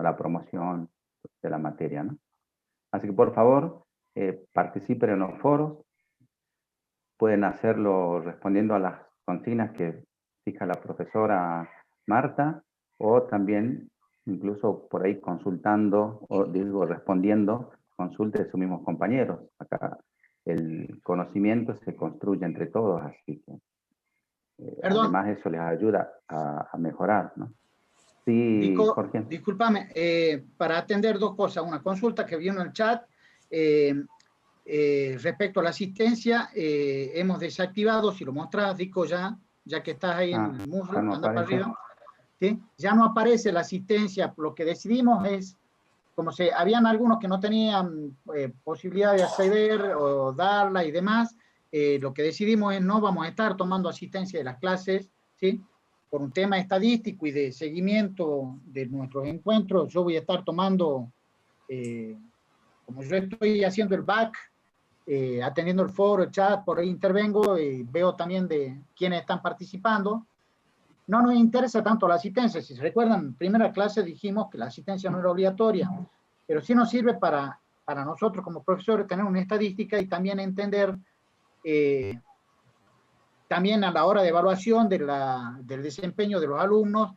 la promoción de la materia, ¿no? Así que por favor, participen en los foros. Pueden hacerlo respondiendo a las consignas que fija la profesora Marta, o también incluso por ahí consultando, o digo, respondiendo consultas de sus mismos compañeros. Acá el conocimiento se construye entre todos, así que además eso les ayuda a mejorar, ¿no? Sí, Dico, Jorge. Discúlpame, para atender dos cosas. Una consulta que vino en el chat. Respecto a la asistencia, hemos desactivado, si lo mostras, Dico, ya que estás ahí en el muslo, no anda para aparece. arriba, ¿sí? Ya no aparece la asistencia. Lo que decidimos es, como habían algunos que no tenían posibilidad de acceder o darla y demás, lo que decidimos es no vamos a estar tomando asistencia de las clases, ¿sí? Por un tema estadístico y de seguimiento de nuestros encuentros. Yo voy a estar tomando, como yo estoy haciendo el back, atendiendo el foro, el chat, por ahí intervengo y veo también de quiénes están participando. No nos interesa tanto la asistencia. Si se recuerdan, en primera clase dijimos que la asistencia no era obligatoria, pero sí nos sirve para nosotros como profesores tener una estadística y también entender, también a la hora de evaluación del desempeño de los alumnos,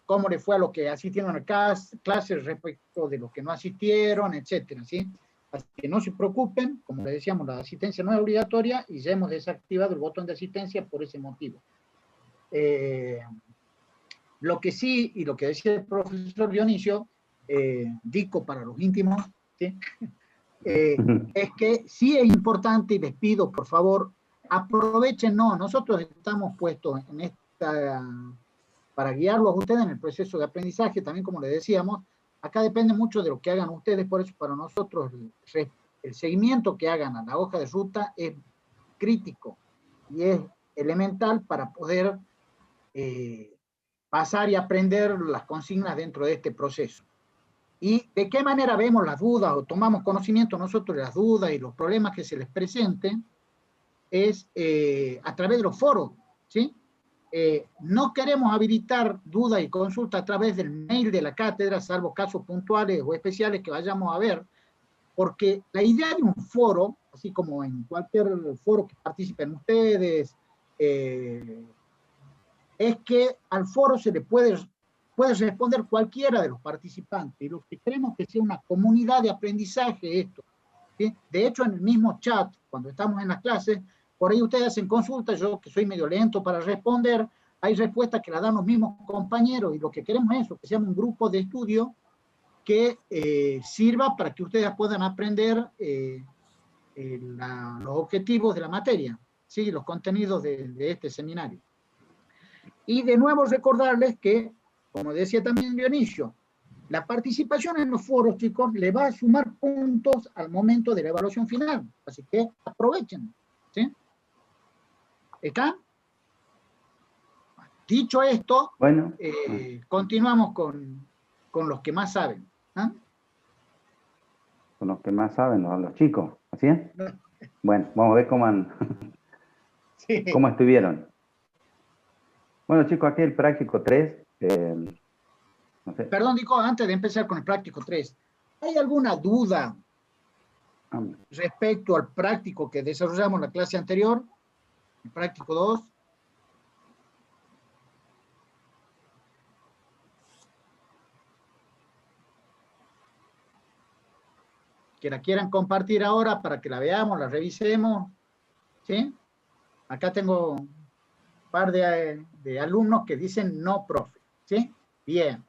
cómo le fue a los que asistieron a clases respecto de los que no asistieron, etcétera, ¿sí? Así que no se preocupen, como les decíamos, la asistencia no es obligatoria y ya hemos desactivado el botón de asistencia por ese motivo. Lo que sí, y lo que decía el profesor Dionisio, Dico para los íntimos, ¿sí? Es que sí es importante, y les pido, por favor, aprovechen, nosotros estamos puestos en esta, para guiarlos a ustedes en el proceso de aprendizaje, también como les decíamos, acá depende mucho de lo que hagan ustedes, por eso para nosotros el seguimiento que hagan a la hoja de ruta es crítico y es elemental para poder pasar y aprender las consignas dentro de este proceso. ¿Y de qué manera vemos las dudas o tomamos conocimiento nosotros de las dudas y los problemas que se les presenten? Es a través de los foros, ¿sí? No queremos habilitar dudas y consultas a través del mail de la cátedra, salvo casos puntuales o especiales que vayamos a ver, porque la idea de un foro, así como en cualquier foro que participen ustedes, es que al foro se le puede responder cualquiera de los participantes, y lo que queremos es que sea una comunidad de aprendizaje esto, ¿sí? De hecho, en el mismo chat, cuando estamos en las clases, por ahí ustedes hacen consultas, yo que soy medio lento para responder, hay respuestas que las dan los mismos compañeros, y lo que queremos es eso, que sea un grupo de estudio que sirva para que ustedes puedan aprender los objetivos de la materia, ¿sí? Los contenidos de este seminario. Y de nuevo recordarles que, como decía también Dionisio, la participación en los foros, chicos, le va a sumar puntos al momento de la evaluación final. Así que aprovechen, ¿sí? ¿Está? Dicho esto, bueno, continuamos con los que más saben. ¿Ah? Con los que más saben, los chicos, ¿así es? Bueno, vamos a ver Sí. cómo estuvieron. Bueno, chicos, aquí el práctico 3. No sé. Perdón, Dico, antes de empezar con el práctico 3, ¿hay alguna duda respecto al práctico que desarrollamos en la clase anterior? El práctico 2. Que la quieran compartir ahora para que la veamos, la revisemos, ¿sí? Acá tengo un par de alumnos que dicen no, profe, ¿sí? Bien.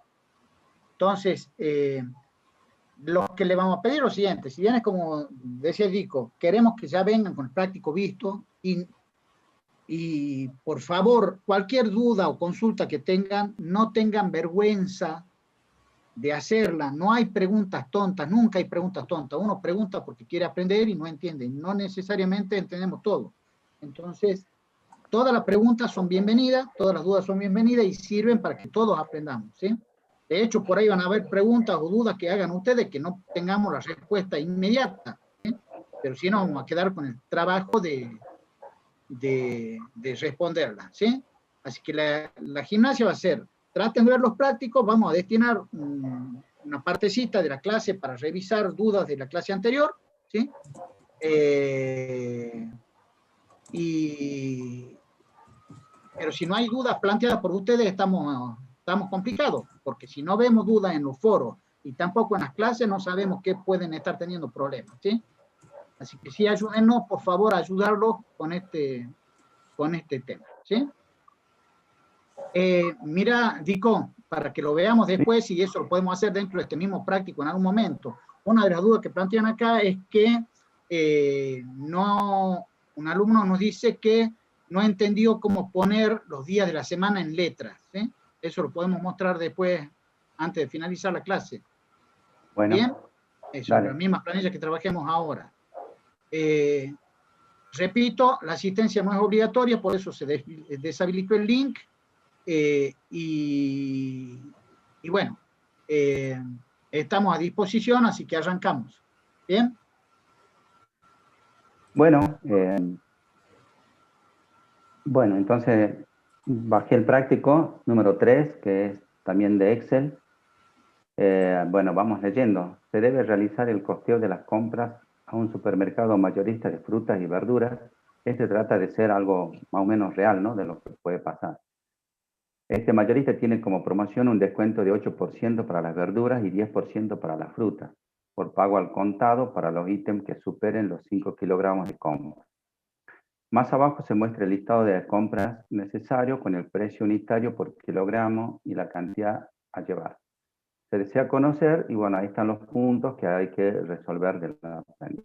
Entonces, lo que le vamos a pedir es lo siguiente, si bien es como decía Dico, queremos que ya vengan con el práctico visto y por favor, cualquier duda o consulta que tengan, no tengan vergüenza de hacerla. No hay preguntas tontas, nunca hay preguntas tontas. Uno pregunta porque quiere aprender y no entiende. No necesariamente entendemos todo. Entonces, todas las preguntas son bienvenidas, todas las dudas son bienvenidas y sirven para que todos aprendamos, ¿sí? De hecho, por ahí van a haber preguntas o dudas que hagan ustedes que no tengamos la respuesta inmediata, ¿sí? Pero si no, vamos a quedar con el trabajo de responderla, ¿sí? Así que la gimnasia va a ser traten de ver los prácticos, vamos a destinar una partecita de la clase para revisar dudas de la clase anterior, ¿sí? Pero si no hay dudas planteadas por ustedes, estamos complicados, porque si no vemos dudas en los foros y tampoco en las clases, no sabemos qué pueden estar teniendo problemas, ¿sí? Así que sí, ayúdenos, por favor, a ayudarlos con este tema, ¿sí? Mira, Dico, para que lo veamos después, y eso lo podemos hacer dentro de este mismo práctico en algún momento. Una de las dudas que plantean acá es que un alumno nos dice que no entendió cómo poner los días de la semana en letras, ¿sí? Eso lo podemos mostrar después, antes de finalizar la clase. Bueno, ¿bien? Eso, las mismas planillas que trabajemos ahora. Repito, la asistencia no es obligatoria, por eso se deshabilitó el link. Y bueno, estamos a disposición, así que arrancamos. ¿Bien? bueno, entonces bajé el práctico número 3, que es también de Excel. Bueno, vamos leyendo. Se debe realizar el costeo de las compras a un supermercado mayorista de frutas y verduras. Este trata de ser algo más o menos real, ¿no? De lo que puede pasar. Este mayorista tiene como promoción un descuento de 8% para las verduras y 10% para las frutas, por pago al contado para los ítems que superen los 5 kilogramos de compra. Más abajo se muestra el listado de compras necesario con el precio unitario por kilogramo y la cantidad a llevar. Se desea conocer, y bueno, ahí están los puntos que hay que resolver de la planilla.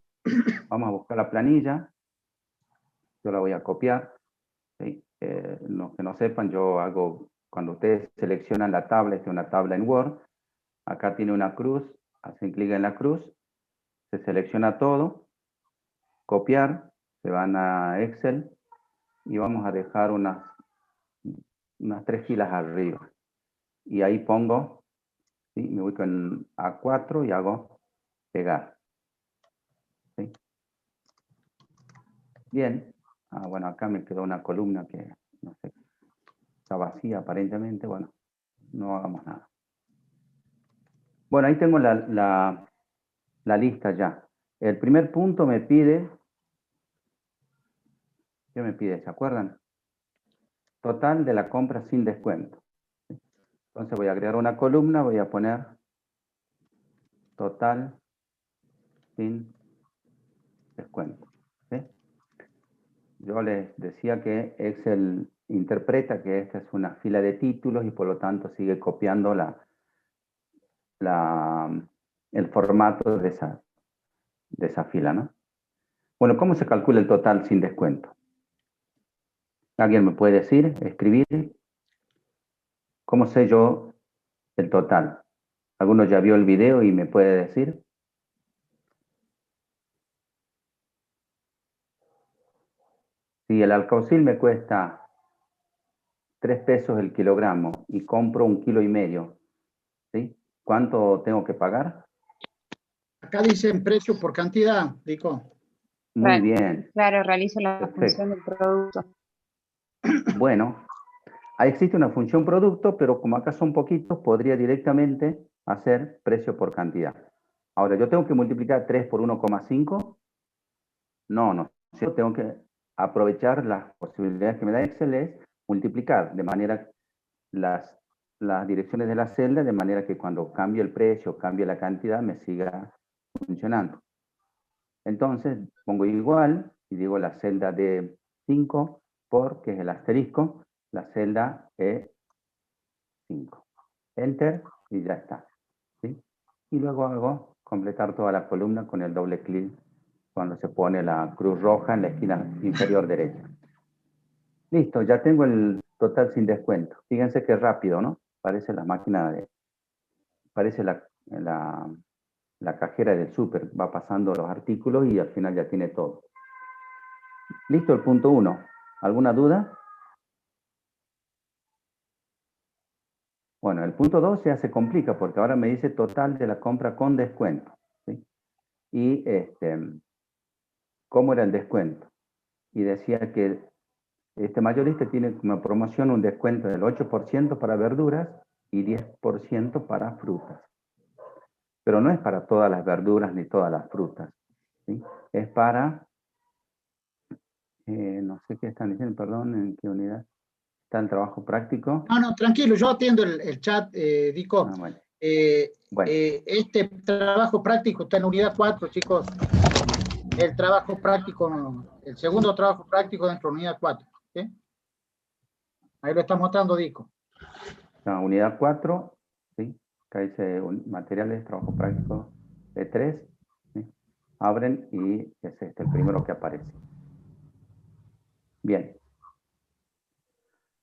Vamos a buscar la planilla. Yo la voy a copiar. ¿Sí? Los que no sepan, yo hago, cuando ustedes seleccionan la tabla, esta es una tabla en Word, acá tiene una cruz, hacen clic en la cruz, se selecciona todo, copiar, se van a Excel, y vamos a dejar unas 3 filas arriba. Y ahí pongo, ¿sí? Me ubico en A4 y hago pegar. ¿Sí? Bien. Bueno, acá me quedó una columna que, no sé, está vacía aparentemente. Bueno, no hagamos nada. Bueno, ahí tengo la lista ya. El primer punto me pide, ¿qué me pide? ¿Se acuerdan? Total de la compra sin descuento. Entonces voy a agregar una columna, voy a poner total sin descuento. ¿Sí? Yo les decía que Excel interpreta que esta es una fila de títulos y por lo tanto sigue copiando el formato de esa fila, ¿no? Bueno, ¿cómo se calcula el total sin descuento? ¿Alguien me puede decir, escribir? ¿Cómo sé yo el total? ¿Alguno ya vio el video y me puede decir? Si el alcaucil me cuesta 3 pesos el kilogramo y compro 1,5 kilos, ¿sí? ¿Cuánto tengo que pagar? Acá dicen precio por cantidad, Dico. Muy bien. Claro, realizo la Perfecto. función del producto. Bueno, ahí existe una función producto, pero como acá son poquitos, podría directamente hacer precio por cantidad. Ahora, ¿yo tengo que multiplicar 3 por 1,5? No. Yo tengo que aprovechar las posibilidades que me da Excel, es multiplicar de manera las direcciones de la celda, de manera que cuando cambie el precio, cambie la cantidad, me siga funcionando. Entonces, pongo igual y digo la celda D5 por, que es el asterisco, la celda E5. Enter y ya está. ¿Sí? Y luego hago completar toda la columna con el doble clic cuando se pone la cruz roja en la esquina inferior derecha. Listo, ya tengo el total sin descuento. Fíjense qué rápido, ¿no? Parece la máquina parece la cajera del súper. Va pasando los artículos y al final ya tiene todo. Listo el punto 1. ¿Alguna duda? Bueno, el punto 2 ya se complica porque ahora me dice total de la compra con descuento. ¿Sí? Y ¿cómo era el descuento? Y decía que este mayorista tiene como promoción un descuento del 8% para verduras y 10% para frutas. Pero no es para todas las verduras ni todas las frutas, ¿sí? Es para, no sé qué están diciendo, perdón, ¿en qué unidad está el trabajo práctico? No, tranquilo, yo atiendo el chat, Dico. Bueno. Bueno. Este trabajo práctico está en unidad 4, chicos. El trabajo práctico, el segundo trabajo práctico dentro de unidad 4. ¿Sí? Ahí lo está mostrando Dico. La unidad 4, ¿sí? Acá dice materiales, trabajo práctico de 3. ¿Sí? Abren y es este el primero que aparece. Bien.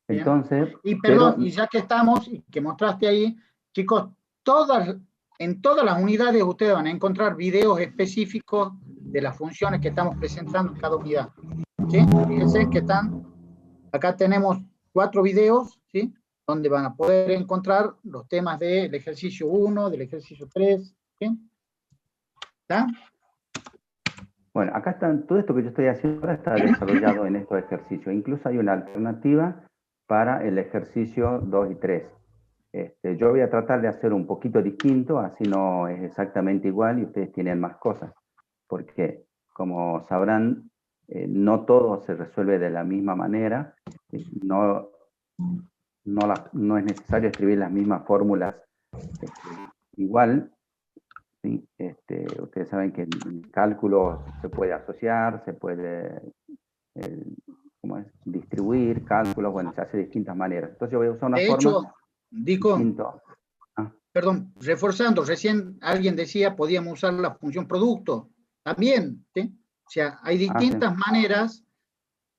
Entonces, y perdón, y ya que estamos, y que mostraste ahí, chicos, en todas las unidades ustedes van a encontrar videos específicos de las funciones que estamos presentando en cada unidad. ¿Sí? Fíjense que acá tenemos 4 videos, ¿sí? Donde van a poder encontrar los temas del ejercicio 1, del ejercicio 3, ¿sí? ¿Está? Bueno, acá están, todo esto que yo estoy haciendo ahora está desarrollado en estos ejercicios. Incluso hay una alternativa para el ejercicio 2 y 3. Yo voy a tratar de hacer un poquito distinto, así no es exactamente igual y ustedes tienen más cosas. Porque, como sabrán, no todo se resuelve de la misma manera. No es necesario escribir las mismas fórmulas igual. ¿Sí? Ustedes saben que en cálculo se puede asociar, se puede distribuir cálculos, bueno, se hace de distintas maneras. Entonces yo voy a usar una forma. De hecho, Dico, perdón, reforzando, recién alguien decía podíamos usar la función producto, también, ¿sí? O sea, hay distintas maneras.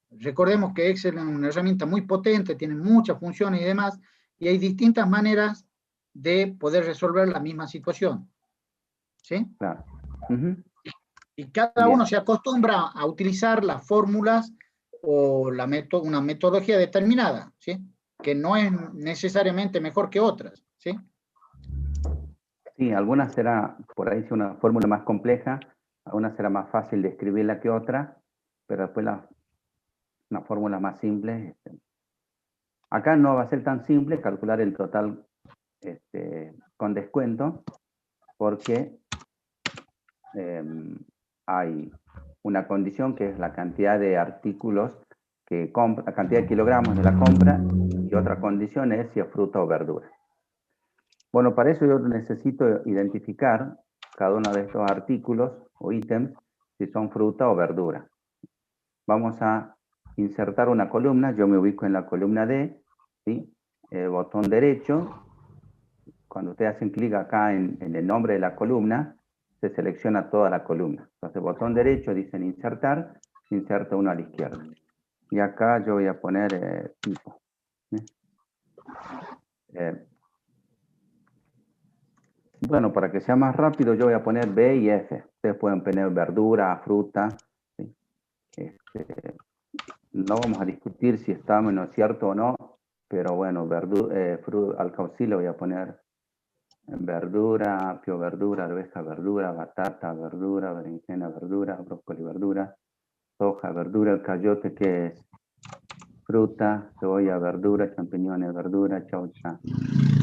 Recordemos que Excel es una herramienta muy potente, tiene muchas funciones y demás, y hay distintas maneras de poder resolver la misma situación. ¿Sí? Claro. Y cada uno se acostumbra a utilizar las fórmulas o una metodología determinada, ¿sí? Que no es necesariamente mejor que otras, ¿sí? Sí, algunas será, por ahí, una fórmula más compleja, algunas será más fácil de escribirla que otra, pero después una fórmula más simple. Acá no va a ser tan simple calcular el total con descuento, porque hay una condición que es la cantidad de artículos que compra, la cantidad de kilogramos de la compra, y otra condición es si es fruta o verdura. Bueno, para eso yo necesito identificar cada uno de estos artículos o ítems si son fruta o verdura. Vamos a insertar una columna, yo me ubico en la columna D, ¿sí? Botón derecho, cuando ustedes hacen clic acá en el nombre de la columna, se selecciona toda la columna. Entonces, botón derecho, dicen insertar, se inserta uno a la izquierda. Y acá yo voy a poner tipo. Bueno, para que sea más rápido, yo voy a poner B y F. Ustedes pueden poner verdura, fruta. ¿Sí? No vamos a discutir si está menos cierto o no, pero bueno, alcaucil voy a poner verdura, apio verdura, arveja verdura, batata verdura, berenjena verdura, brócoli verdura, soja verdura, el cayote que es fruta, cebolla verdura, champiñones verdura, chaucha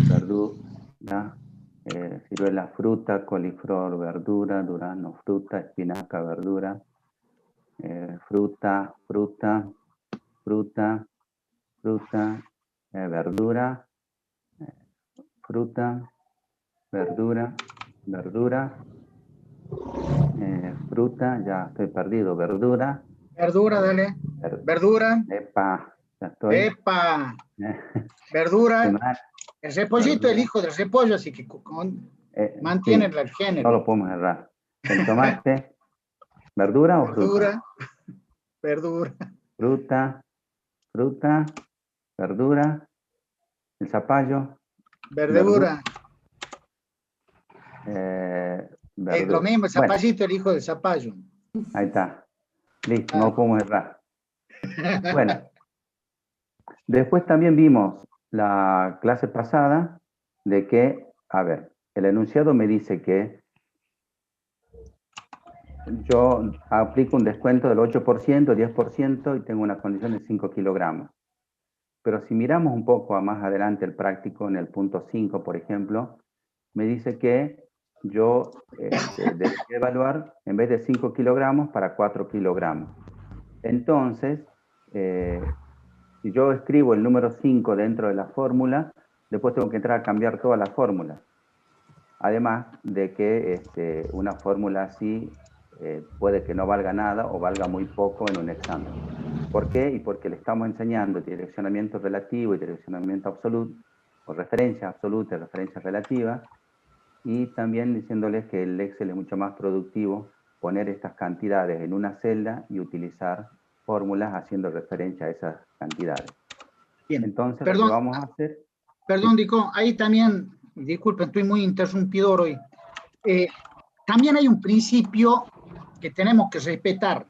verdura, ciruela fruta, coliflor verdura, durazno fruta, espinaca verdura, fruta, verdura, fruta, verdura, fruta, ya estoy perdido, verdura. Verdura, dale. Verdura. Epa, ya estoy. Epa. Verdura. El repollito es el hijo del repollo, así que mantiene el género. No lo podemos errar. El tomate, ¿verdura o fruta? Verdura. Fruta, verdura. El zapallo. Verdura. Es lo mismo, el zapallito, el hijo del zapallo. Ahí está. Listo, no podemos errar. Bueno, después también vimos la clase pasada de que, a ver, el enunciado me dice que yo aplico un descuento del 8%, 10% y tengo una condición de 5 kilogramos. Pero si miramos un poco más adelante el práctico, en el punto 5, por ejemplo, me dice que yo debería evaluar en vez de 5 kilogramos para 4 kilogramos. Entonces, si yo escribo el número 5 dentro de la fórmula, después tengo que entrar a cambiar toda la fórmula. Además de que una fórmula así puede que no valga nada o valga muy poco en un examen. ¿Por qué? Y porque le estamos enseñando direccionamiento relativo y direccionamiento absoluto, o referencia absoluta y referencia relativa, y también diciéndoles que el Excel es mucho más productivo poner estas cantidades en una celda y utilizar fórmulas haciendo referencia a esas cantidades. Bien. Entonces, Perdón, lo que vamos a hacer... Perdón, Dico, ahí también, disculpen, estoy muy interrumpidor hoy. También hay un principio que tenemos que respetar.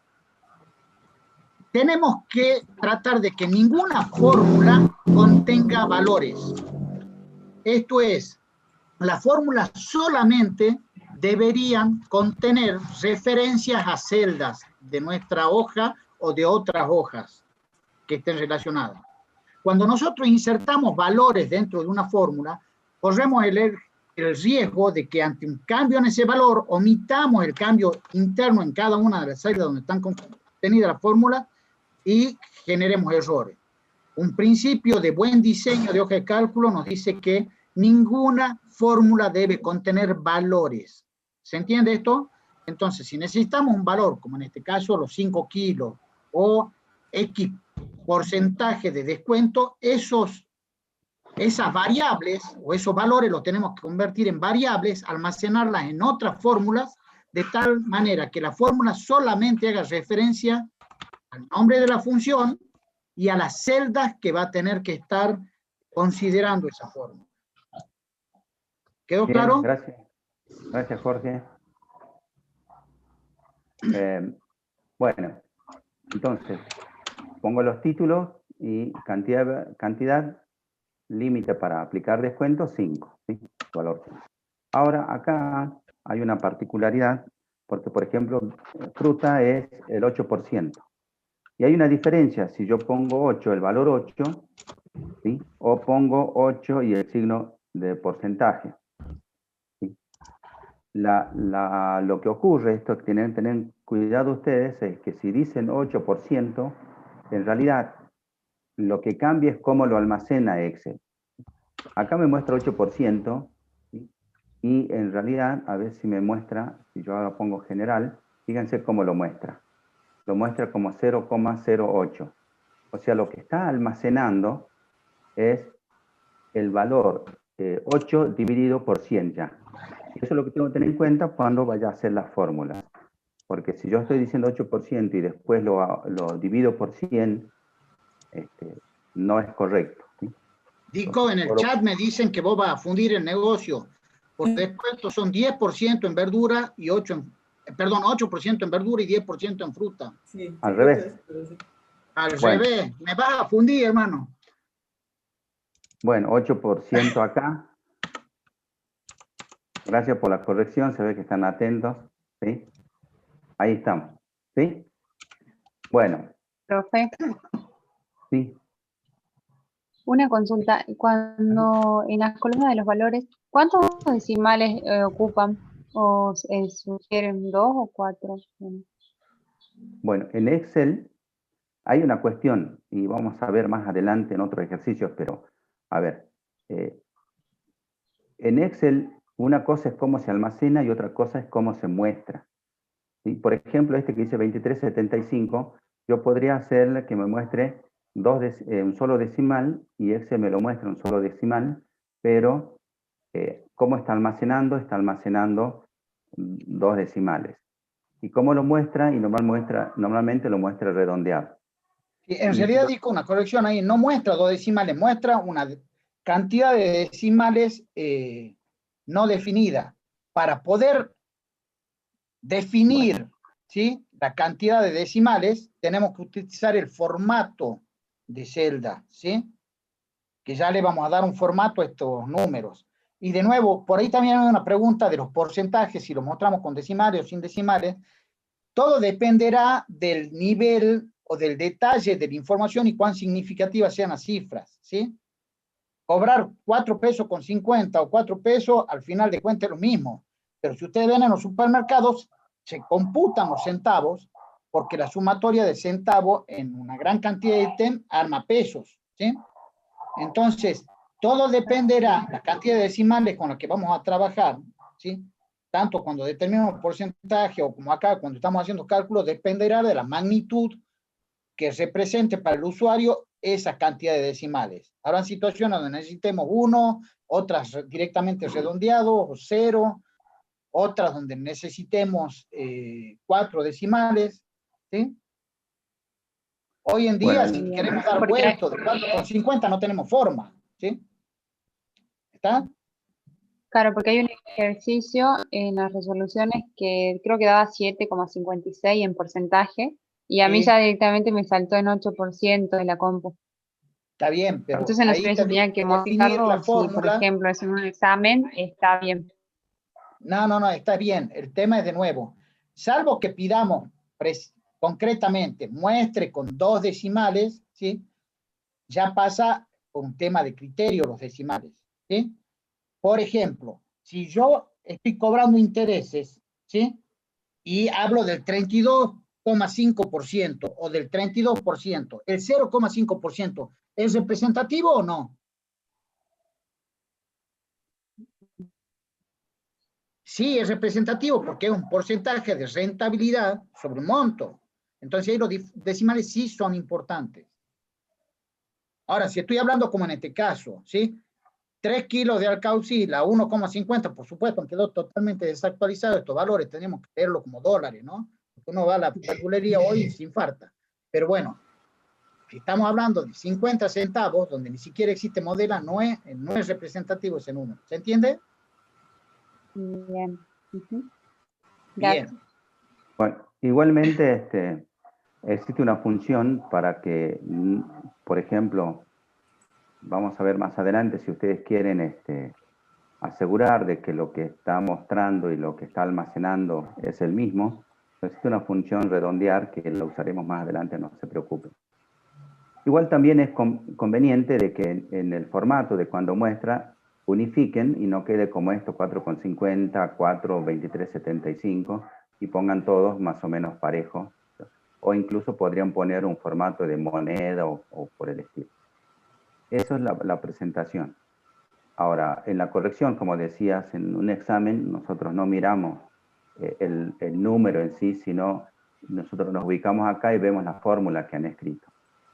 Tenemos que tratar de que ninguna fórmula contenga valores. Esto es, las fórmulas solamente deberían contener referencias a celdas de nuestra hoja o de otras hojas que estén relacionadas. Cuando nosotros insertamos valores dentro de una fórmula, corremos el riesgo de que ante un cambio en ese valor, omitamos el cambio interno en cada una de las celdas donde están contenidas las fórmulas y generemos errores. Un principio de buen diseño de hoja de cálculo nos dice que ninguna fórmula debe contener valores. ¿Se entiende esto? Entonces, si necesitamos un valor, como en este caso los 5 kilos o X porcentaje de descuento, esas variables o esos valores los tenemos que convertir en variables, almacenarlas en otras fórmulas, de tal manera que la fórmula solamente haga referencia al nombre de la función y a las celdas que va a tener que estar considerando esa fórmula. ¿Quedó Bien, claro? gracias. Gracias, Jorge. Bueno, entonces, pongo los títulos y cantidad límite para aplicar descuento, 5. ¿sí? Valor 5. Ahora, acá hay una particularidad, porque, por ejemplo, fruta es el 8%. Y hay una diferencia si yo pongo 8, el valor 8, ¿sí? O pongo 8 y el signo de porcentaje. ¿sí? Lo que ocurre, esto que tienen que tener cuidado ustedes, es que si dicen 8%, en realidad lo que cambia es cómo lo almacena Excel. Acá me muestra 8%, ¿sí? Y en realidad, a ver si me muestra, si yo ahora pongo general, fíjense cómo lo muestra. Lo muestra como 0,08. O sea, lo que está almacenando es el valor 8 dividido por 100 ya. Eso es lo que tengo que tener en cuenta cuando vaya a hacer las fórmulas. Porque si yo estoy diciendo 8% y después lo divido por 100, no es correcto. ¿sí? Dico, en el chat me dicen que vos vas a fundir el negocio. Por descuento son 10% en verdura y 8% en verdura y 10% en fruta. Sí, al revés. Al revés, me vas a fundir, hermano. Bueno, 8% acá. Gracias por la corrección, se ve que están atentos. ¿sí? Ahí estamos. ¿Sí? Bueno. Profe, Sí. una consulta. Cuando en las columnas de los valores, ¿cuántos decimales ocupan? ¿O sugieren 2 o 4? Bueno, en Excel hay una cuestión, y vamos a ver más adelante en otros ejercicios, pero a ver, en Excel una cosa es cómo se almacena y otra cosa es cómo se muestra. ¿sí? Por ejemplo, este que dice 2375, yo podría hacerle que me muestre un solo decimal y Excel me lo muestra un solo decimal, pero ¿cómo está almacenando? Está almacenando 2 decimales. ¿Y cómo lo muestra? Y normalmente lo muestra redondeado. En realidad, digo una corrección ahí, no muestra 2 decimales, muestra una cantidad de decimales no definida. Para poder definir ¿sí? la cantidad de decimales, tenemos que utilizar el formato de celda, ¿sí? que ya le vamos a dar un formato a estos números. Y de nuevo, por ahí también hay una pregunta de los porcentajes, si los mostramos con decimales o sin decimales. todo dependerá del nivel o del detalle de la información y cuán significativas sean las cifras, ¿sí? Cobrar 4 pesos con 50 o 4 pesos, al final de cuentas es lo mismo. Pero si ustedes ven en los supermercados, se computan los centavos, porque la sumatoria de centavos en una gran cantidad de ítem arma pesos, ¿sí? Entonces, todo dependerá, la cantidad de decimales con la que vamos a trabajar, ¿sí? Tanto cuando determinamos porcentaje o como acá cuando estamos haciendo cálculos, dependerá de la magnitud que represente para el usuario esa cantidad de decimales. Habrá situaciones donde necesitemos 1, otras directamente redondeados o 0, otras donde necesitemos 4 decimales, ¿sí? Hoy en día, Bueno, si queremos dar vuelto de 4,50 no tenemos forma, ¿sí? ¿Está? Claro, porque hay un ejercicio en las resoluciones que creo que daba 7,56 en porcentaje y a mí Sí, ya directamente me saltó en 8% de la compu. está bien, pero Entonces no ahí sé si tendría tenía que que definir modificarlo la o si, por fórmula. ejemplo, es en un examen, está bien. No, está bien. El tema es de nuevo, salvo que pidamos concretamente muestre con 2 decimales, ¿sí? Ya pasa por un tema de criterio los decimales, ¿sí? Por ejemplo, si yo estoy cobrando intereses, ¿sí? Y hablo del 32,5% o del 32%, ¿el 0,5% es representativo o no? Sí, es representativo porque es un porcentaje de rentabilidad sobre un monto. Entonces ahí los decimales sí son importantes. Ahora, si estoy hablando como en este caso, ¿sí? 3 kilos de alcaucil a 1,50, por supuesto, quedó totalmente desactualizado estos valores, tenemos que verlo como dólares, ¿no? Uno va a la calculería hoy sin falta. Pero bueno, si estamos hablando de 50 centavos, donde ni siquiera existe modela, no es representativo ese número. ¿Se entiende? Bien. Ujú. Bien. Gracias. bueno, igualmente existe una función para que, por ejemplo, vamos a ver más adelante si ustedes quieren asegurar de que lo que está mostrando y lo que está almacenando es el mismo. Existe una función redondear que la usaremos más adelante, no se preocupen. Igual también es conveniente de que en el formato de cuando muestra unifiquen y no quede como esto 4,50, 4, 23,75 y pongan todos más o menos parejos. O incluso podrían poner un formato de moneda o por el estilo. Eso es la presentación. Ahora, en la corrección, como decías, en un examen nosotros no miramos el número en sí, sino nosotros nos ubicamos acá y vemos la fórmula que han escrito.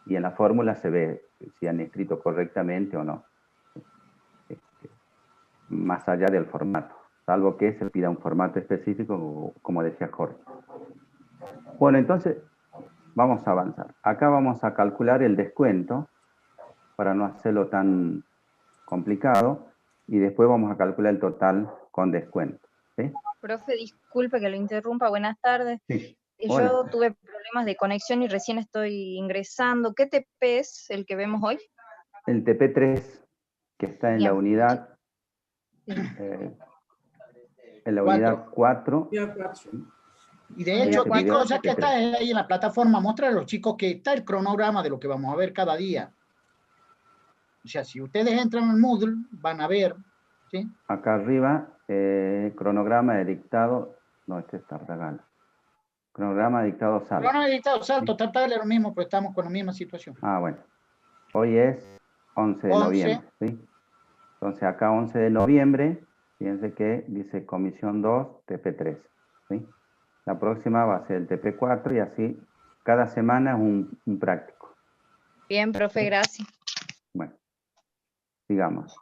Y en la fórmula se ve si han escrito correctamente o no, más allá del formato, salvo que se pida un formato específico, como decía Jorge. Bueno, entonces vamos a avanzar. Acá vamos a calcular el descuento para no hacerlo tan complicado y después vamos a calcular el total con descuento. ¿Sí? Profe, disculpe que lo interrumpa, buenas tardes. Sí. Yo Hola. tuve problemas de conexión y recién estoy ingresando. ¿Qué TP es el que vemos hoy? El TP3, que está en la Bien. unidad, Sí. en la 4. unidad 4. Y de hecho, Unidad qué 4. cosa que está ahí en la plataforma, mostrar a los chicos que está el cronograma de lo que vamos a ver cada día. O sea, si ustedes entran al Moodle, van a ver, ¿sí? Acá arriba, cronograma de dictado, no, este es Tartagal. Cronograma de dictado salto. Cronograma de dictado salto, Tartagal es lo mismo, pero estamos con la misma situación. Ah, bueno. Hoy es 11 de 11. noviembre, ¿sí? Entonces acá 11 de noviembre, fíjense que dice comisión 2, TP3, ¿sí? La próxima va a ser el TP4 y así cada semana es un práctico. Bien, profe, gracias. Bueno, sigamos.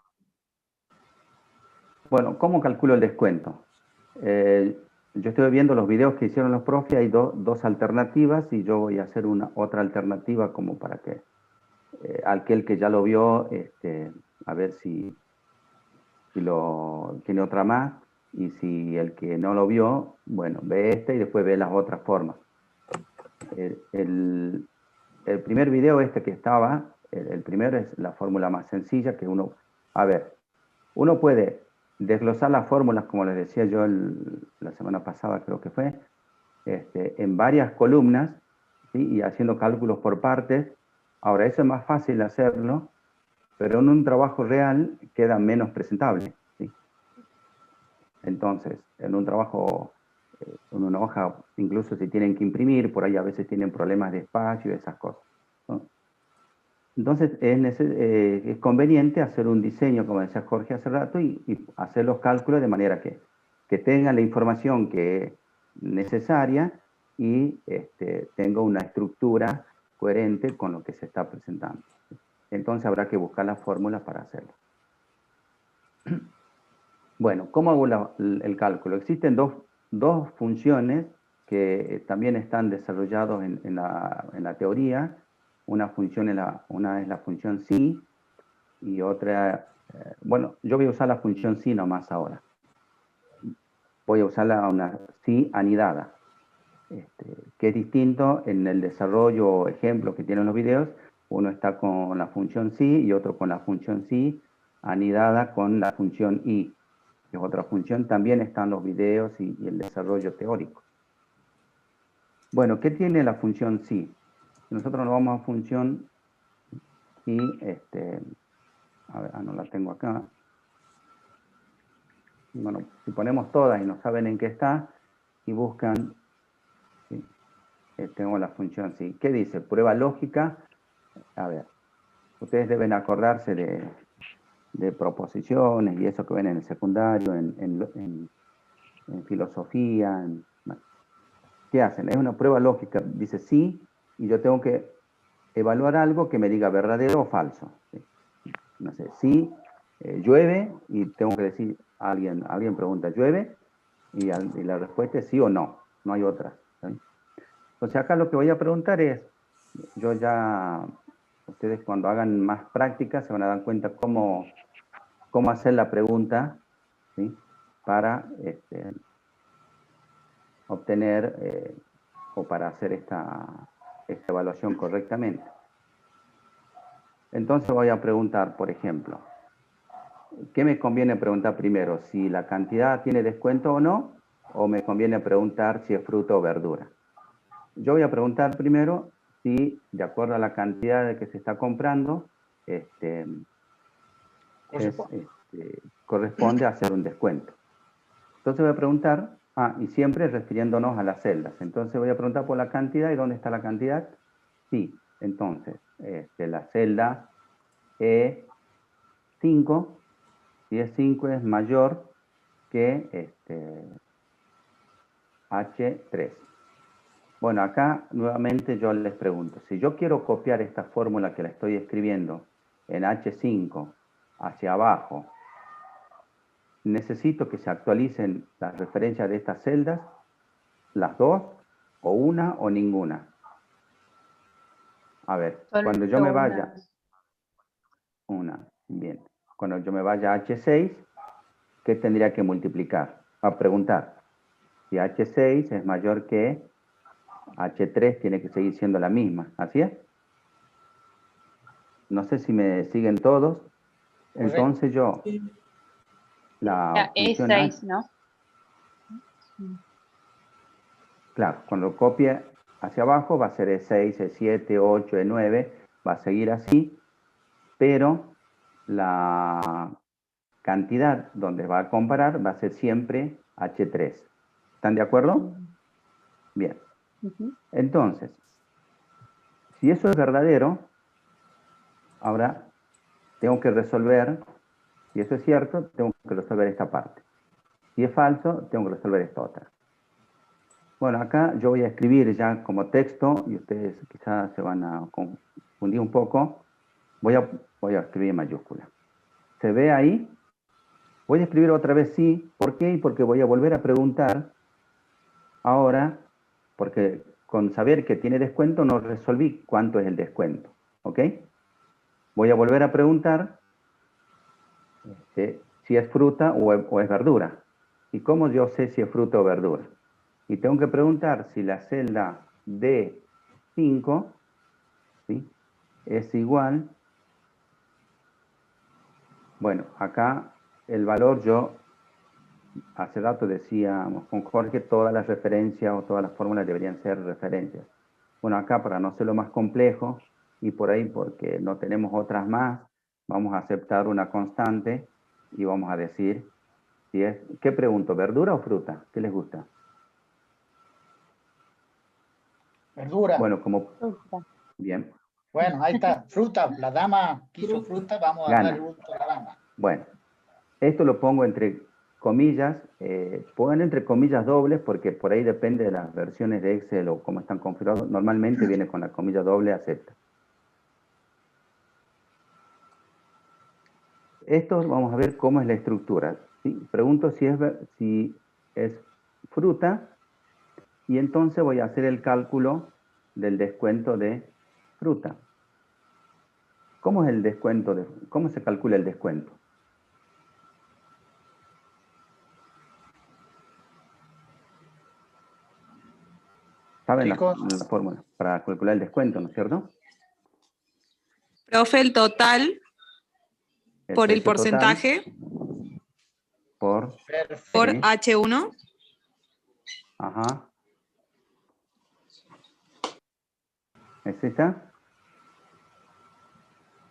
Bueno, ¿cómo calculo el descuento? Yo estoy viendo los videos que hicieron los profes, hay dos alternativas y yo voy a hacer otra alternativa como para que aquel que ya lo vio, a ver si tiene otra más, y si el que no lo vio, bueno, ve y después ve las otras formas. El primer video que estaba, el primero es la fórmula más sencilla que uno puede desglosar las fórmulas, como les decía yo la semana pasada creo que fue, en varias columnas, ¿sí? Y haciendo cálculos por partes. Ahora, eso es más fácil hacerlo, pero en un trabajo real queda menos presentable, ¿sí? Entonces, en un trabajo, en una hoja, incluso si tienen que imprimir, por ahí a veces tienen problemas de espacio y esas cosas, ¿no? Entonces, es conveniente hacer un diseño, como decía Jorge hace rato, y hacer los cálculos de manera que tengan la información que es necesaria y tenga una estructura coherente con lo que se está presentando. Entonces habrá que buscar la fórmula para hacerlo. Bueno, ¿cómo hago el cálculo? Existen dos funciones que también están desarrollados en la teoría. Una es la función psi y otra, bueno, yo voy a usar la función psi nomás ahora. Voy a usar una psi anidada, que es distinto en el desarrollo o ejemplo que tienen los videos. Uno está con la función psi y otro con la función psi anidada con la función i, que es otra función. También están los videos y el desarrollo teórico. Bueno, ¿qué tiene la función psi? Nosotros nos vamos a función y, a ver, no la tengo acá. Bueno, si ponemos todas y no saben en qué está, y buscan, ¿sí? Tengo la función psi. ¿Qué dice? Prueba lógica. A ver, ustedes deben acordarse de proposiciones y eso que ven en el secundario, en filosofía. ¿Qué hacen? Es una prueba lógica. Dice sí, y yo tengo que evaluar algo que me diga verdadero o falso, ¿sí? No sé, sí, llueve, y tengo que decir, alguien pregunta, ¿llueve? Y la respuesta es sí o no, no hay otra, ¿sí? Entonces acá lo que voy a preguntar es, ustedes cuando hagan más prácticas se van a dar cuenta cómo hacer la pregunta, ¿sí? Para obtener o para hacer esta evaluación correctamente. Entonces voy a preguntar, por ejemplo, ¿qué me conviene preguntar primero? ¿Si la cantidad tiene descuento o no? ¿O me conviene preguntar si es fruta o verdura? Yo voy a preguntar primero si, de acuerdo a la cantidad de que se está comprando, corresponde a hacer un descuento. Entonces voy a preguntar, y siempre refiriéndonos a las celdas. Entonces voy a preguntar por la cantidad, ¿y dónde está la cantidad? Sí, entonces, la celda E5, si es 5 es mayor que H3. Bueno, acá nuevamente yo les pregunto, si yo quiero copiar esta fórmula que la estoy escribiendo en H5 hacia abajo, necesito que se actualicen las referencias de estas celdas, las dos, o una o ninguna. A ver, cuando yo me vaya, una, bien. Cuando yo me vaya a H6, ¿qué tendría que multiplicar? A preguntar, si H6 es mayor que H3, tiene que seguir siendo la misma, ¿así es? No sé si me siguen todos. Entonces yo, la función E6, ¿no? Claro, cuando copie hacia abajo va a ser E6, E7, E8, E9, va a seguir así, pero la cantidad donde va a comparar va a ser siempre H3. ¿Están de acuerdo? Bien. Entonces, si eso es verdadero, ahora tengo que resolver, si eso es cierto, tengo que resolver esta parte. Si es falso, tengo que resolver esta otra. Bueno, acá yo voy a escribir ya como texto, y ustedes quizás se van a confundir un poco. Voy a escribir en mayúscula. ¿Se ve ahí? Voy a escribir otra vez sí. ¿Por qué? Porque voy a volver a preguntar ahora, porque con saber que tiene descuento no resolví cuánto es el descuento. ¿Ok? Voy a volver a preguntar si es fruta o es verdura. ¿Y cómo yo sé si es fruta o verdura? Y tengo que preguntar si la celda D5, ¿sí?, es igual. Bueno, acá el valor yo hace rato decíamos con Jorge, todas las referencias o todas las fórmulas deberían ser referencias. Bueno, acá para no hacerlo más complejo, y por ahí porque no tenemos otras más, vamos a aceptar una constante y vamos a decir, si es, ¿qué pregunto? ¿Verdura o fruta? ¿Qué les gusta? Verdura. Bueno, como... Fruta. Bien. Bueno, ahí está. Fruta. La dama quiso fruta. Vamos a Gana. darle gusto a la dama. Bueno, esto lo pongo entre comillas, pongan entre comillas dobles porque por ahí depende de las versiones de Excel o cómo están configurados. Normalmente viene con la comilla doble, acepta. Esto vamos a ver cómo es la estructura. ¿Sí? Pregunto si es fruta y entonces voy a hacer el cálculo del descuento de fruta. ¿Cómo es el descuento? ¿Cómo se calcula el descuento? ¿Saben la fórmula para calcular el descuento, no es cierto? Profe, el total por el porcentaje por Perfecto. H1. Ajá. ¿Es esta?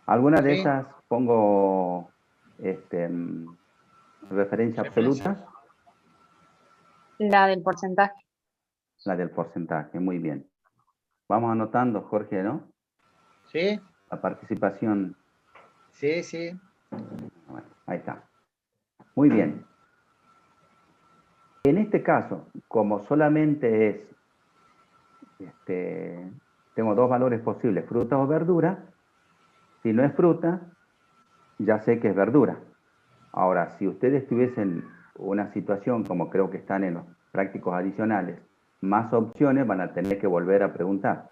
¿Alguna de esas pongo referencia absoluta? La del porcentaje. La del porcentaje, muy bien. Vamos anotando, Jorge, ¿no? Sí. La participación. Sí, sí. Bueno, ahí está. Muy bien. En este caso, como solamente es, tengo dos valores posibles, fruta o verdura, si no es fruta, ya sé que es verdura. Ahora, si ustedes tuviesen una situación, como creo que están en los prácticos adicionales, más opciones, van a tener que volver a preguntar.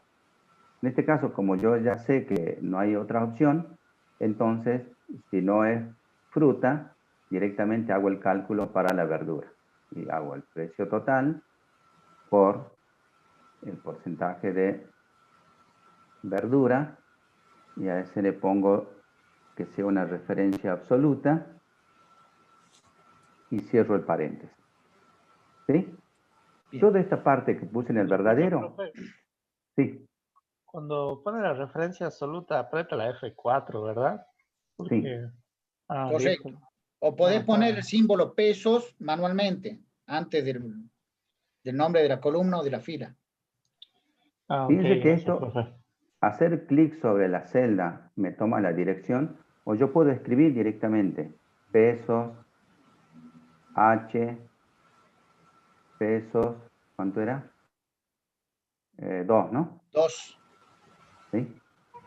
En este caso, como yo ya sé que no hay otra opción, entonces, si no es fruta, directamente hago el cálculo para la verdura. Y hago el precio total por el porcentaje de verdura, y a ese le pongo que sea una referencia absoluta, y cierro el paréntesis. ¿Sí? Yo de esta parte que puse en el verdadero, sí. Cuando pone la referencia absoluta, aprieta la F4, ¿verdad? Porque, Sí. Correcto. listo. O podés poner está. el símbolo pesos manualmente, antes del nombre de la columna o de la fila. Fíjense que Gracias, esto, profe. hacer clic sobre la celda me toma la dirección, o yo puedo escribir directamente pesos, H, pesos, ¿cuánto era? 2, ¿no? 2. ¿Sí?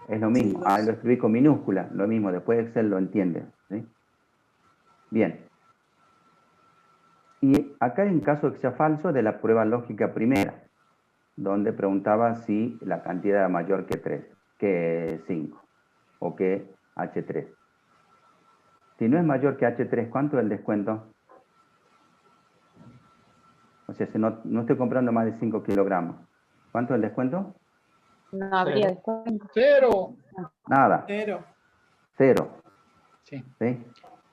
Es lo mismo. Ah, lo escribí con minúscula, lo mismo. Después Excel lo entiende. ¿Sí? Bien. Y acá hay un caso que sea falso de la prueba lógica primera, donde preguntaba si la cantidad era mayor que 3, que 5, o que H3. Si no es mayor que H3, ¿cuánto es el descuento? O sea, si no estoy comprando más de 5 kilogramos, ¿cuánto es el descuento? No habría descuento. 0. Nada. 0. Sí. ¿Sí?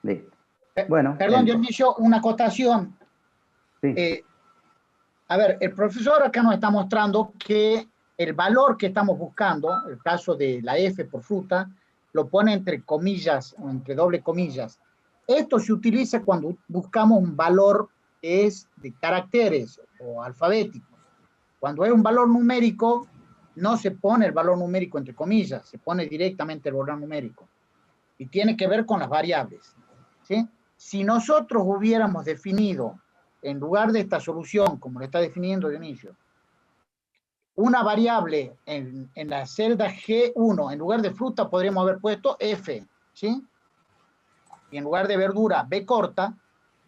Listo. Bueno, Perdón, Dionisio, una acotación. Sí. A ver, el profesor acá nos está mostrando que el valor que estamos buscando, el caso de la F por fruta, lo pone entre comillas o entre doble comillas. Esto se utiliza cuando buscamos un valor que es de caracteres o alfabéticos. Cuando es un valor numérico, no se pone el valor numérico entre comillas, se pone directamente el valor numérico. Y tiene que ver con las variables. ¿Sí? Si nosotros hubiéramos definido, en lugar de esta solución, como lo está definiendo Dionisio, una variable en la celda G1, en lugar de fruta podríamos haber puesto F, ¿sí? Y en lugar de verdura, B corta,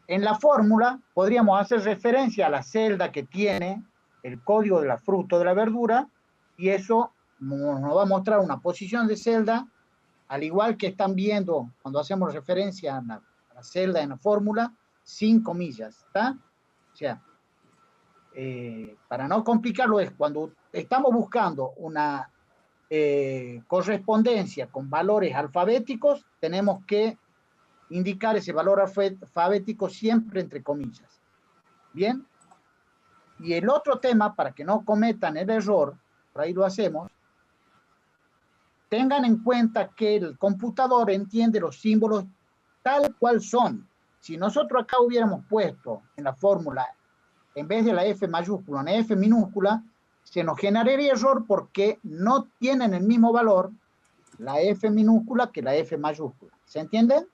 en la fórmula podríamos hacer referencia a la celda que tiene el código de la fruta o de la verdura, y eso nos va a mostrar una posición de celda, al igual que están viendo cuando hacemos referencia a la celda en la fórmula, sin comillas, ¿está? O sea, para no complicarlo, es cuando estamos buscando una correspondencia con valores alfabéticos, tenemos que indicar ese valor alfabético siempre entre comillas. ¿Bien? Y el otro tema, para que no cometan el error, por ahí lo hacemos, tengan en cuenta que el computador entiende los símbolos tal cual son. Si nosotros acá hubiéramos puesto en la fórmula, en vez de la F mayúscula, una F minúscula, se nos generaría error porque no tienen el mismo valor la F minúscula que la F mayúscula. ¿Se entiende?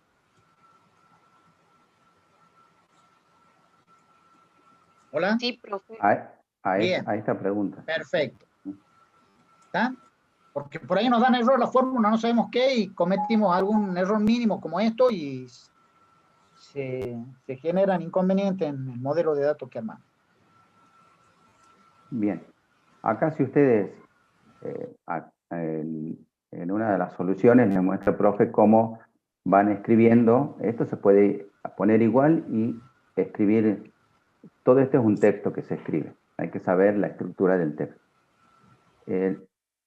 ¿Hola? Sí, profe. Bien. A esta pregunta. Perfecto. ¿Está? Porque por ahí nos dan error la fórmula, no sabemos qué, y cometimos algún error mínimo como esto y se generan inconvenientes en el modelo de datos que armamos. Bien. Acá si ustedes, en una de las soluciones les muestra el profe cómo van escribiendo. Esto se puede poner igual y escribir. Todo esto es un texto que se escribe. Hay que saber la estructura del texto.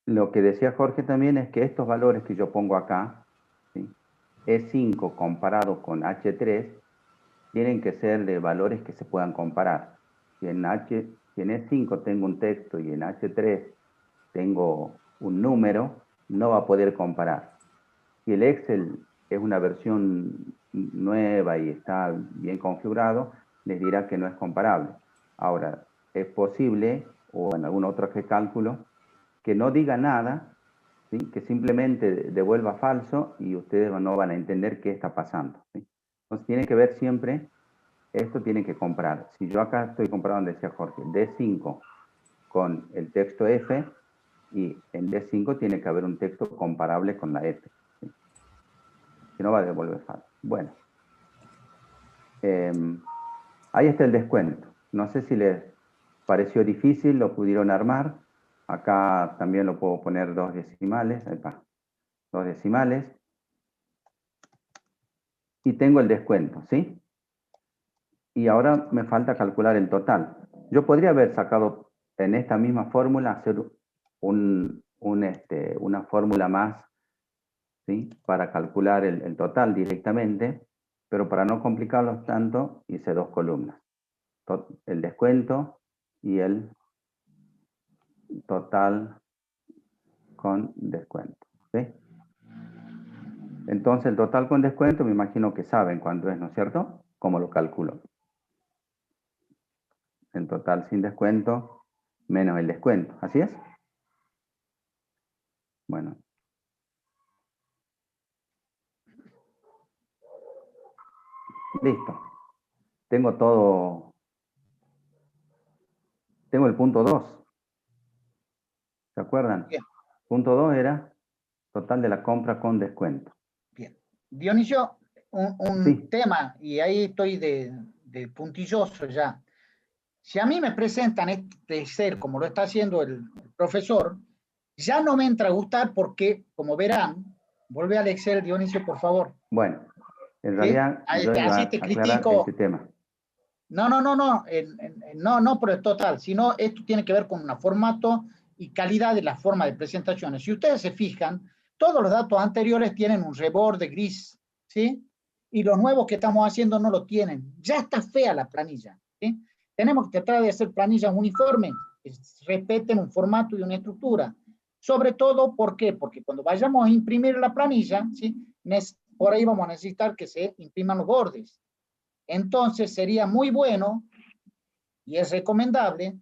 Lo que decía Jorge también es que estos valores que yo pongo acá, ¿sí? E5 comparado con H3, tienen que ser de valores que se puedan comparar. Si en E5 tengo un texto y en H3 tengo un número, no va a poder comparar. Si el Excel es una versión nueva y está bien configurado, les dirá que no es comparable. Ahora, es posible, o en algún otro cálculo, que no diga nada, ¿sí? Que simplemente devuelva falso y ustedes no van a entender qué está pasando, ¿sí? Entonces tiene que ver siempre, esto tiene que comparar. Si yo acá estoy comparando, decía Jorge, D5 con el texto F, y en D5 tiene que haber un texto comparable con la F, ¿sí? Que no va a devolver falso. Bueno, ahí está el descuento. No sé si les pareció difícil, lo pudieron armar. Acá también lo puedo poner dos decimales. Ahí va. Dos decimales. Y tengo el descuento, ¿sí? Y ahora me falta calcular el total. Yo podría haber sacado en esta misma fórmula, hacer una fórmula más, ¿sí? Para calcular el total directamente, pero para no complicarlos tanto, hice dos columnas. El descuento y el total con descuento, ¿sí? Entonces el total con descuento me imagino que saben cuánto es, ¿no es cierto? ¿Cómo lo calculo? El total sin descuento menos el descuento, ¿así es? Bueno. Listo. Tengo todo. Tengo el punto 2. ¿Se acuerdan? Bien. Punto 2 era total de la compra con descuento. Bien. Dionisio, un Sí. tema, y ahí estoy de puntilloso ya. Si a mí me presentan este Excel como lo está haciendo el profesor, ya no me entra a gustar porque, como verán, vuelve al Excel, Dionisio, por favor. Bueno, en ¿Sí? realidad yo iba Así a te aclarar critico. este tema. No, no por el total, sino esto tiene que ver con un formato y calidad de la forma de presentaciones. Si ustedes se fijan, todos los datos anteriores tienen un reborde gris, ¿sí? Y los nuevos que estamos haciendo no lo tienen. Ya está fea la planilla, ¿sí? Tenemos que tratar de hacer planillas uniformes, que respeten un formato y una estructura. Sobre todo, ¿por qué? Porque cuando vayamos a imprimir la planilla, ¿sí? Por ahí vamos a necesitar que se impriman los bordes. Entonces sería muy bueno y es recomendable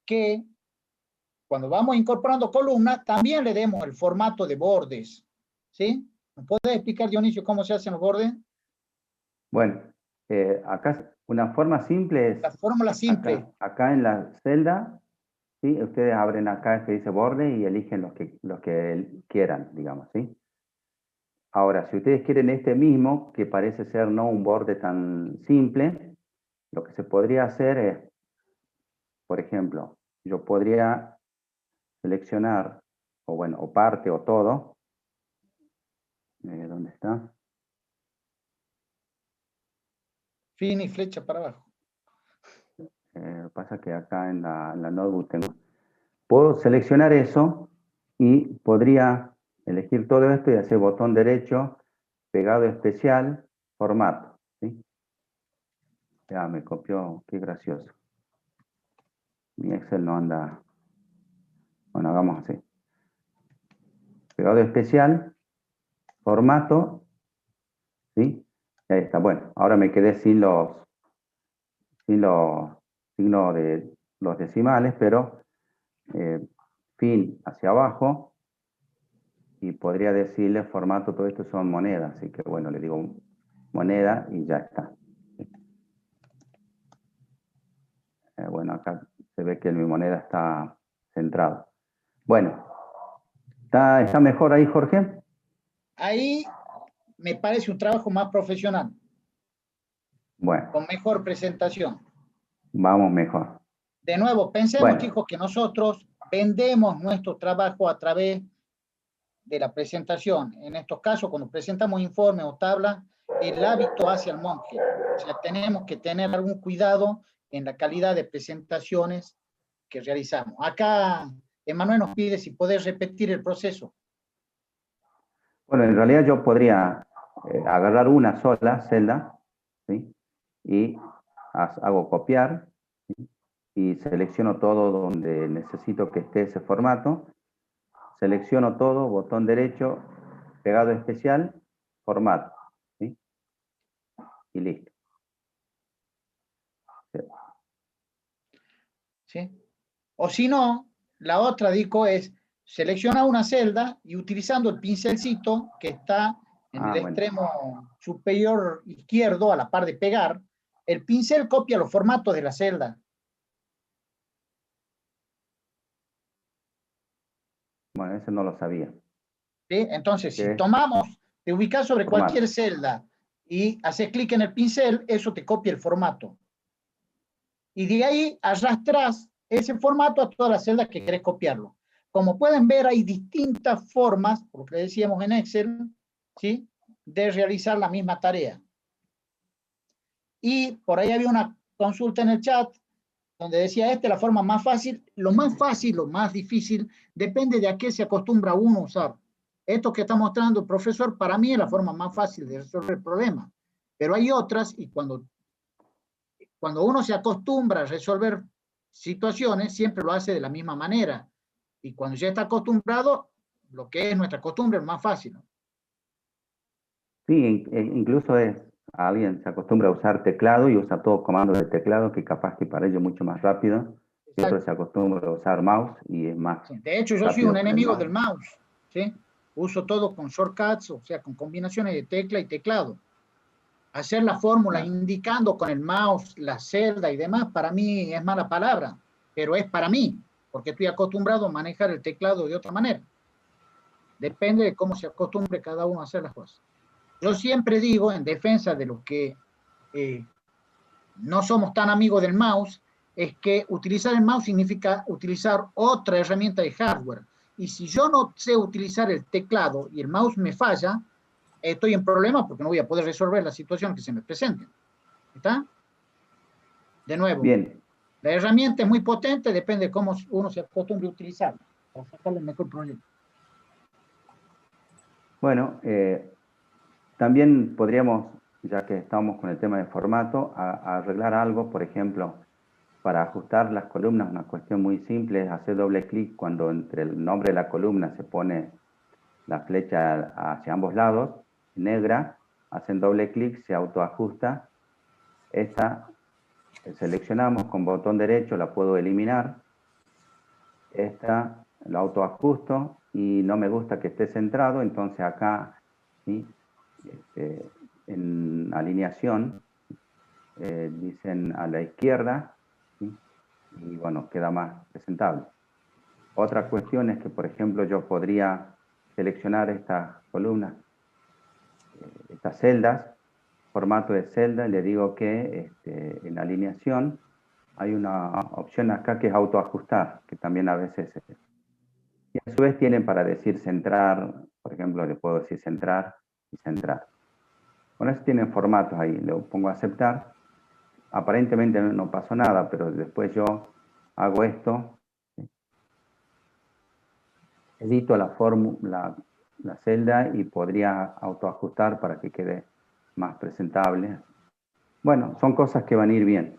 que cuando vamos incorporando columnas también le demos el formato de bordes, ¿sí? ¿Me puedes explicar, Dionisio, cómo se hacen los bordes? Bueno, acá una forma simple es... La fórmula simple. Acá en la celda, ¿sí? Ustedes abren acá que dice borde y eligen los que quieran, digamos, ¿sí? Ahora, si ustedes quieren este mismo, que parece ser no un borde tan simple, lo que se podría hacer es, por ejemplo, yo podría seleccionar, o bueno, o parte o todo. ¿Dónde está? Fin y flecha para abajo. Pasa que acá en la notebook tengo. Puedo seleccionar eso y podría elegir todo esto y hacer botón derecho, pegado especial, formato, ¿sí? Ya me copió, qué gracioso. Mi Excel no anda. Bueno, hagamos así. Pegado especial, formato, ¿sí? Y ahí está. Bueno, ahora me quedé sin los signos de los decimales, pero fin hacia abajo, y podría decirle formato, todo esto son monedas, así que bueno, le digo moneda y ya está. Bueno, acá se ve que mi moneda está centrada. Bueno, ¿está mejor ahí, Jorge? Ahí me parece un trabajo más profesional, Bueno, con mejor presentación. vamos mejor. De nuevo, pensemos, Bueno, chicos, que nosotros vendemos nuestro trabajo a través de la presentación. En estos casos, cuando presentamos informe o tabla, el hábito hacia el monje. O sea, tenemos que tener algún cuidado en la calidad de presentaciones que realizamos. Acá, Emanuel nos pide si podés repetir el proceso. bueno, en realidad yo podría agarrar una sola celda, ¿sí? Y hago copiar, ¿sí? Y selecciono todo donde necesito que esté ese formato. Selecciono todo, botón derecho, pegado especial, formato, ¿sí? Y listo. ¿Sí? O si no, la otra, Dico, es seleccionar una celda y utilizando el pincelcito que está en el Bueno. extremo superior izquierdo, a la par de pegar, el pincel copia los formatos de la celda. Bueno, eso no lo sabía. ¿Sí? Entonces, si tomamos, te ubicas sobre formato. cualquier celda y haces clic en el pincel, eso te copia el formato. Y de ahí arrastras ese formato a todas las celdas que querés copiarlo. Como pueden ver, hay distintas formas, por lo que decíamos en Excel, ¿sí?, de realizar la misma tarea. Y por ahí había una consulta en el chat donde decía, esta es la forma más fácil. Lo más difícil, depende de a qué se acostumbra uno a usar. Esto que está mostrando el profesor, para mí es la forma más fácil de resolver el problema. Pero hay otras, y cuando uno se acostumbra a resolver situaciones, siempre lo hace de la misma manera. Y cuando ya está acostumbrado, lo que es nuestra costumbre es más fácil, ¿no? Sí, incluso alguien se acostumbra a usar teclado y usa todos comandos de teclado, que capaz que para ello es mucho más rápido. Y otro se acostumbra a usar mouse y es más. Sí, de hecho, yo soy un enemigo del mouse, ¿sí? Uso todo con shortcuts, o sea, con combinaciones de tecla y teclado. Hacer la fórmula indicando con el mouse, la celda y demás, para mí es mala palabra, pero es para mí, porque estoy acostumbrado a manejar el teclado de otra manera. Depende de cómo se acostumbre cada uno a hacer las cosas. Yo siempre digo, en defensa de los que no somos tan amigos del mouse, es que utilizar el mouse significa utilizar otra herramienta de hardware. Y si yo no sé utilizar el teclado y el mouse me falla, estoy en problemas porque no voy a poder resolver la situación que se me presente. ¿Está? De nuevo, bien. La herramienta es muy potente, depende de cómo uno se acostumbre a utilizarla para sacarle el mejor proyecto. Bueno, también podríamos, ya que estamos con el tema de formato, arreglar algo, por ejemplo, para ajustar las columnas, una cuestión muy simple es hacer doble clic cuando entre el nombre de la columna se pone la flecha hacia ambos lados, negra, hacen doble clic, se autoajusta. Esta seleccionamos con botón derecho, la puedo eliminar. Esta la autoajusto y no me gusta que esté centrado, entonces acá, ¿sí?, en alineación, dicen a la izquierda, ¿sí?, y bueno, queda más presentable. Otra cuestión es que, por ejemplo, yo podría seleccionar estas columnas, estas celdas, formato de celda, y le digo que en alineación hay una opción acá que es autoajustar, que también a veces... y a su vez tienen para decir centrar, por ejemplo, le puedo decir centrar y centrar. Con eso tienen formatos ahí, le pongo a aceptar. Aparentemente no pasó nada, pero después yo hago esto, ¿sí?, edito la celda y podría autoajustar para que quede más presentable. Bueno, son cosas que van a ir bien.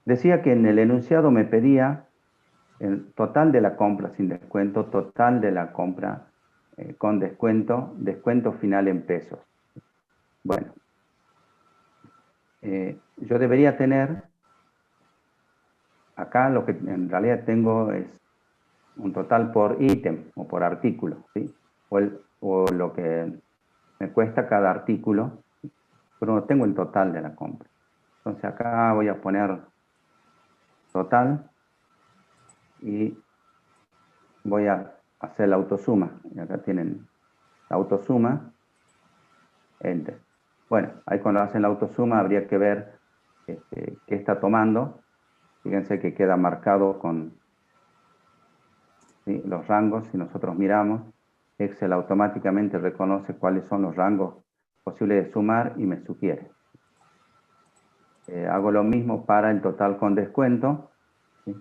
Decía que en el enunciado me pedía el total de la compra sin descuento, total de la compra con descuento, descuento final en pesos. Bueno, yo debería tener, acá lo que en realidad tengo es un total por ítem o por artículo, ¿sí? O lo que me cuesta cada artículo, pero no tengo el total de la compra. Entonces acá voy a poner total y voy a hacer la autosuma. Y acá tienen la autosuma, enter. Bueno, ahí cuando hacen la autosuma habría que ver qué está tomando. Fíjense que queda marcado con, ¿sí?, los rangos. Si nosotros miramos, Excel automáticamente reconoce cuáles son los rangos posibles de sumar y me sugiere. Hago lo mismo para el total con descuento. ¿Sí?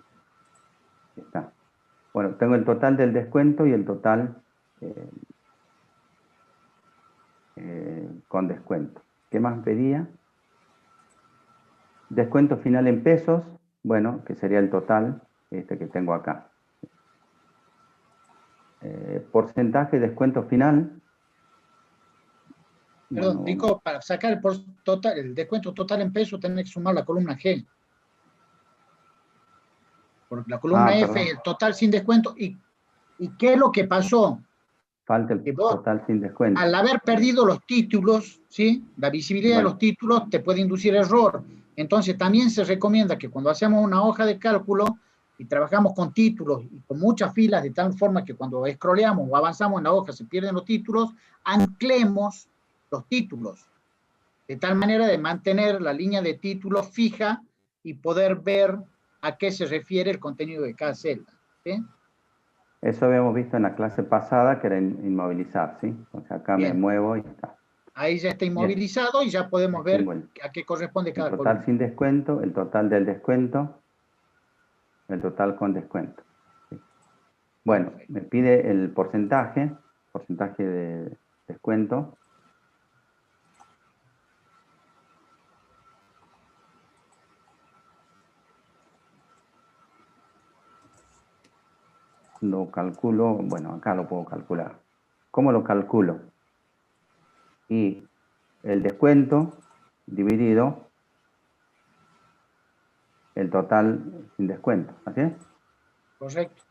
Está. Bueno, tengo el total del descuento y el total con descuento. ¿Qué más pedía? Descuento final en pesos, bueno, que sería el total que tengo acá. Porcentaje de descuento final. Perdón, Bueno, Rico, para sacar el descuento total en pesos, tenés que sumar la columna G. Porque la columna F perdón. es el total sin descuento. ¿Y qué es lo que pasó? Falta el Que vos, total sin descuento. al haber perdido los títulos, ¿sí?, la visibilidad de los títulos te puede inducir error. Entonces también se recomienda que cuando hacemos una hoja de cálculo y trabajamos con títulos y con muchas filas, de tal forma que cuando scrolleamos o avanzamos en la hoja se pierden los títulos, anclemos los títulos, de tal manera de mantener la línea de títulos fija y poder ver a qué se refiere el contenido de cada celda, ¿sí? Eso habíamos visto en la clase pasada, que era inmovilizar, ¿sí? O sea, acá Bien. me muevo y está. Ahí ya está Bien. inmovilizado y ya podemos ver a qué corresponde El cada total columna. sin descuento, el total del descuento, el total con descuento. ¿Sí? Bueno, Perfecto. me pide el porcentaje de descuento. Lo calculo, bueno, acá lo puedo calcular. ¿Cómo lo calculo? Y el descuento dividido el total sin descuento, ¿así es? Correcto.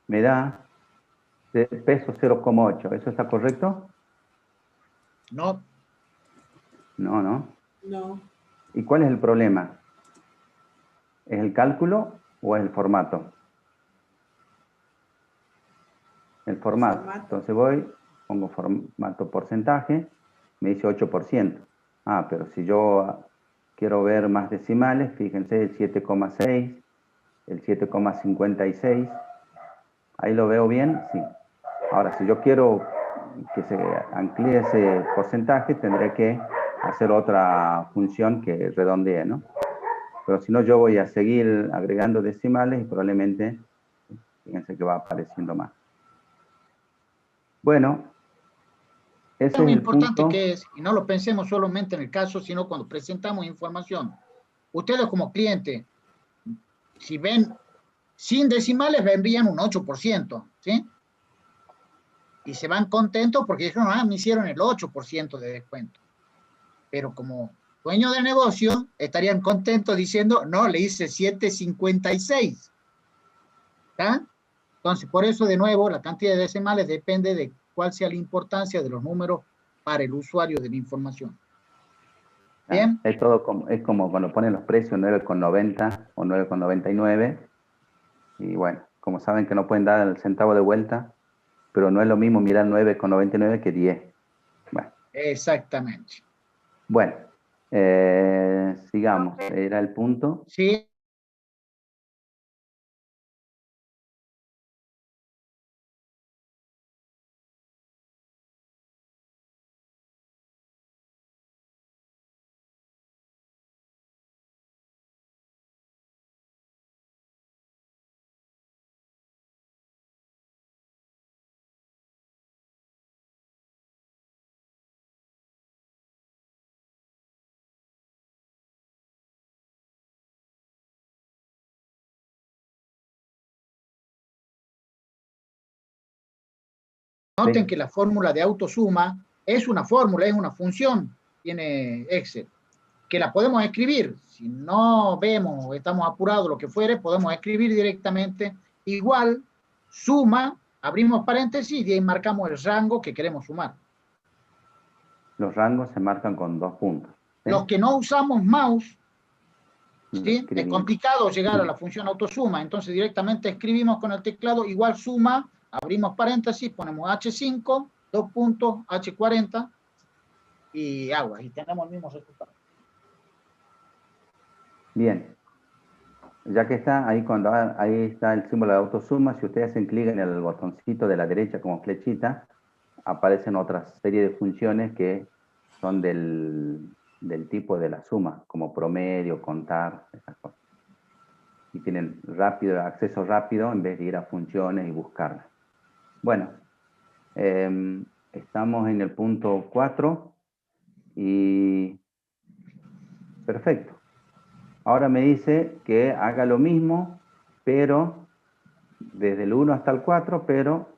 Me da de peso 0,8, ¿eso está correcto? No. No, no. No. ¿Y cuál es el problema? ¿Es el cálculo o es el formato? El formato. Entonces voy, pongo formato porcentaje, me dice 8%. Pero si yo quiero ver más decimales, fíjense, el 7,6, el 7,56. ¿Ahí lo veo bien? Sí. Ahora, si yo quiero que se amplíe ese porcentaje, tendré que hacer otra función que redondee, ¿no? Pero si no, yo voy a seguir agregando decimales y probablemente, fíjense que va apareciendo más. Bueno, ese Lo es el importante punto. que es, y no lo pensemos solamente en el caso, sino cuando presentamos información. Ustedes como cliente, si ven sin decimales, vendrían un 8%, ¿sí? Y se van contentos porque dijeron, me hicieron el 8% de descuento. Pero como dueño de negocio, estarían contentos diciendo, no, le hice 7,56. ¿Está? Entonces, por eso, de nuevo, la cantidad de decimales depende de cuál sea la importancia de los números para el usuario de la información. ¿Bien? Es como cuando ponen los precios 9,90 o 9,99. Y bueno, como saben que no pueden dar el centavo de vuelta, pero no es lo mismo mirar 9,99 que 10. Bueno, Exactamente. bueno, sigamos. Era el punto. Sí. Noten Sí. que la fórmula de autosuma es una fórmula, es una función, tiene Excel, que la podemos escribir. Si no vemos o estamos apurados, lo que fuere, podemos escribir directamente. Igual, suma, abrimos paréntesis y ahí marcamos el rango que queremos sumar. Los rangos se marcan con 2 puntos. ¿Sí? Los que no usamos mouse, Lo ¿sí? Es escriben. complicado llegar a la función autosuma, entonces directamente escribimos con el teclado igual suma, abrimos paréntesis, ponemos H5, 2 puntos, H40 y agua, y tenemos el mismo resultado. Bien. Ya que está ahí, cuando ahí está el símbolo de autosuma, si ustedes hacen clic en el botoncito de la derecha como flechita, aparecen otra serie de funciones que son del tipo de la suma, como promedio, contar, esas cosas. Y tienen acceso rápido en vez de ir a funciones y buscarlas. Bueno, estamos en el punto 4 y perfecto. Ahora me dice que haga lo mismo, pero desde el 1 hasta el 4, pero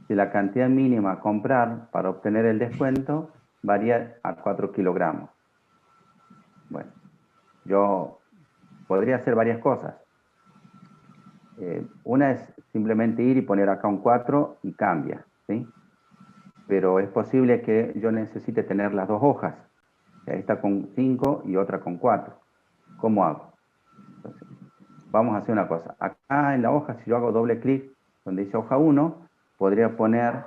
si la cantidad mínima a comprar para obtener el descuento varía a 4 kilogramos. Bueno, yo podría hacer varias cosas. Una es simplemente ir y poner acá un 4 y cambia, ¿sí? Pero es posible que yo necesite tener las dos hojas. Esta con 5 y otra con 4. ¿Cómo hago? Entonces, vamos a hacer una cosa. Acá en la hoja, si yo hago doble clic donde dice hoja 1, podría poner,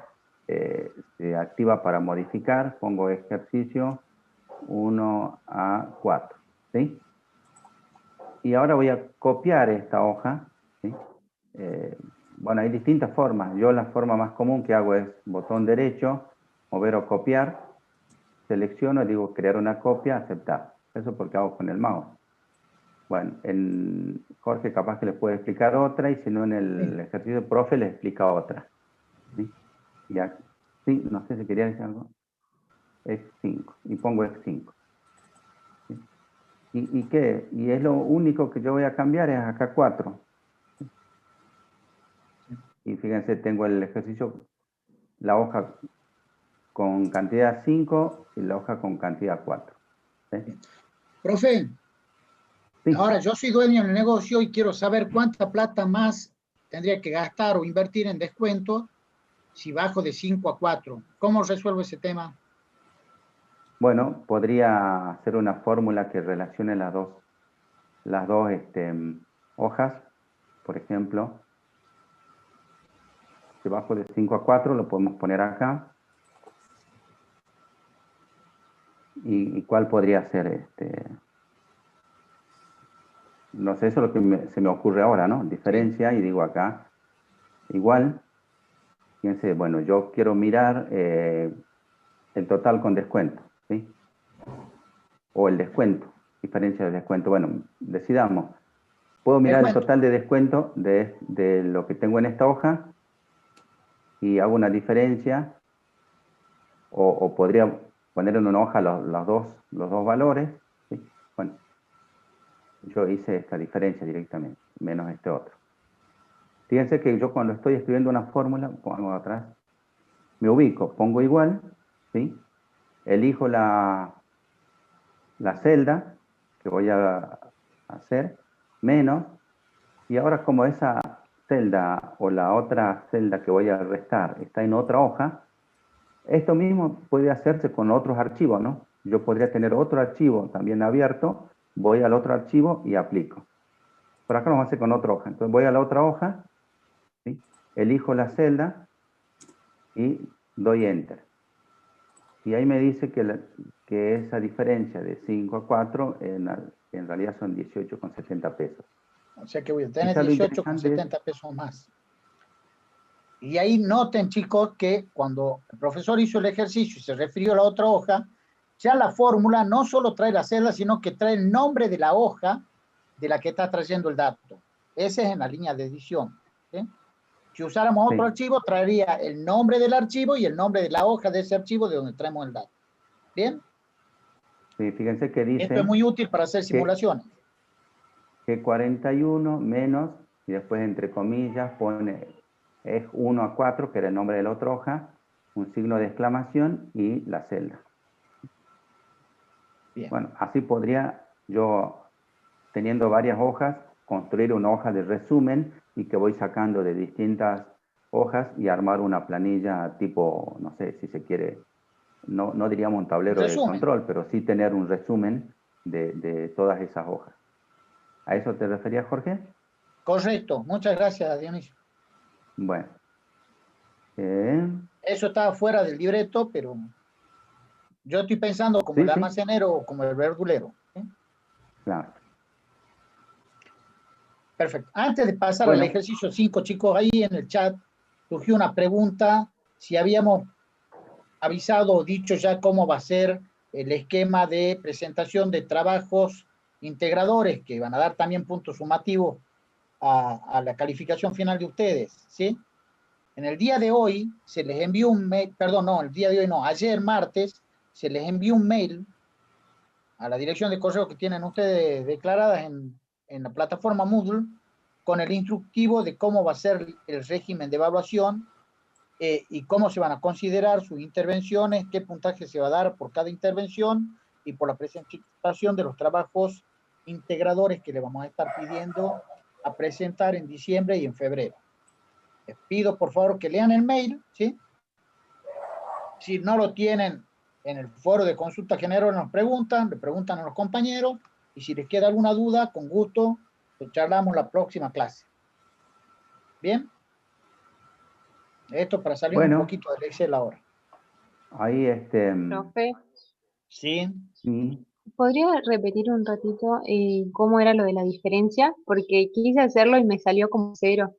se activa para modificar, pongo ejercicio 1 a 4, ¿sí? Y ahora voy a copiar esta hoja, ¿sí? Bueno, hay distintas formas. Yo la forma más común que hago es botón derecho, mover o copiar, selecciono y digo crear una copia, aceptar. Eso porque hago con el mouse. Bueno, Jorge capaz que le puede explicar otra, y si no en el ejercicio profe le explica otra. ¿Sí? Ya, sí, no sé si quería decir algo. F5, y pongo F5. ¿Sí? ¿Y qué? Y es lo único que yo voy a cambiar, es acá 4. ¿Sí? Y fíjense, tengo el ejercicio, la hoja con cantidad 5 y la hoja con cantidad 4. ¿Sí? Profe, Sí. ahora yo soy dueño del negocio y quiero saber cuánta plata más tendría que gastar o invertir en descuento si bajo de 5 a 4. ¿Cómo resuelvo ese tema? Bueno, podría hacer una fórmula que relacione las dos hojas. Por ejemplo, si bajo de 5 a 4, lo podemos poner acá. ¿Y cuál podría ser? No sé, eso es lo que se me ocurre ahora, ¿no? Diferencia, y digo acá, igual. Fíjense, bueno, yo quiero mirar el total con descuento, ¿sí? O el descuento, diferencia de descuento. Bueno, decidamos. Puedo mirar el total de descuento de lo que tengo en esta hoja y hago una diferencia, o podría poner en una hoja los dos valores, ¿sí? Bueno, yo hice esta diferencia directamente, menos este otro. Fíjense que yo cuando estoy escribiendo una fórmula, pongo atrás, me ubico, pongo igual, ¿sí? Elijo la celda que voy a hacer, menos, y ahora como esa celda o la otra celda que voy a restar está en otra hoja, esto mismo puede hacerse con otros archivos, ¿no? Yo podría tener otro archivo también abierto, voy al otro archivo y aplico. Por acá lo vamos a hacer con otra hoja. Entonces voy a la otra hoja, ¿sí? Elijo la celda y doy Enter. Y ahí me dice que esa diferencia de 5 a 4 en realidad son 18,70 pesos. O sea que voy a tener Quizá lo 18,70 pesos más. Y ahí noten, chicos, que cuando el profesor hizo el ejercicio y se refirió a la otra hoja, ya la fórmula no solo trae la celda, sino que trae el nombre de la hoja de la que está trayendo el dato. Ese es en la línea de edición. ¿Sí? Si usáramos otro archivo, traería el nombre del archivo y el nombre de la hoja de ese archivo de donde traemos el dato. ¿Bien? Sí, fíjense que dice... Esto es muy útil para hacer simulaciones. Que 41 menos, y después entre comillas pone es 1 a 4, que era el nombre de la otra hoja, un signo de exclamación y la celda. Bien. Bueno, así podría yo, teniendo varias hojas, construir una hoja de resumen y que voy sacando de distintas hojas y armar una planilla tipo, no sé, si se quiere, no diríamos un tablero de Resumen. control, pero sí tener un resumen de todas esas hojas. ¿A eso te referías, Jorge? Correcto. Muchas gracias, Dionisio. Bueno. Eso estaba fuera del libreto, pero yo estoy pensando como Sí, el sí. almacenero o como el verdulero. ¿Sí? Claro. Perfecto. Antes de pasar al Bueno, ejercicio 5, chicos, ahí en el chat surgió una pregunta si habíamos avisado o dicho ya cómo va a ser el esquema de presentación de trabajos integradores que van a dar también puntos sumativos a la calificación final de ustedes, ¿sí? En el día de hoy se les envió un mail, perdón, no, el día de hoy no, ayer martes se les envió un mail a la dirección de correo que tienen ustedes declaradas en la plataforma Moodle con el instructivo de cómo va a ser el régimen de evaluación y cómo se van a considerar sus intervenciones, qué puntaje se va a dar por cada intervención y por la presentación de los trabajos integradores que le vamos a estar pidiendo a presentar en diciembre y en febrero. Les pido por favor que lean el mail, ¿sí? Si no lo tienen en el foro de consulta general nos preguntan, le preguntan a los compañeros y si les queda alguna duda, con gusto, lo charlamos la próxima clase. ¿Bien? Esto para salir un bueno, poquito del Excel ahora. ahí Profe, Sí. sí, ¿podría repetir un ratito cómo era lo de la diferencia? Porque quise hacerlo y me salió como 0.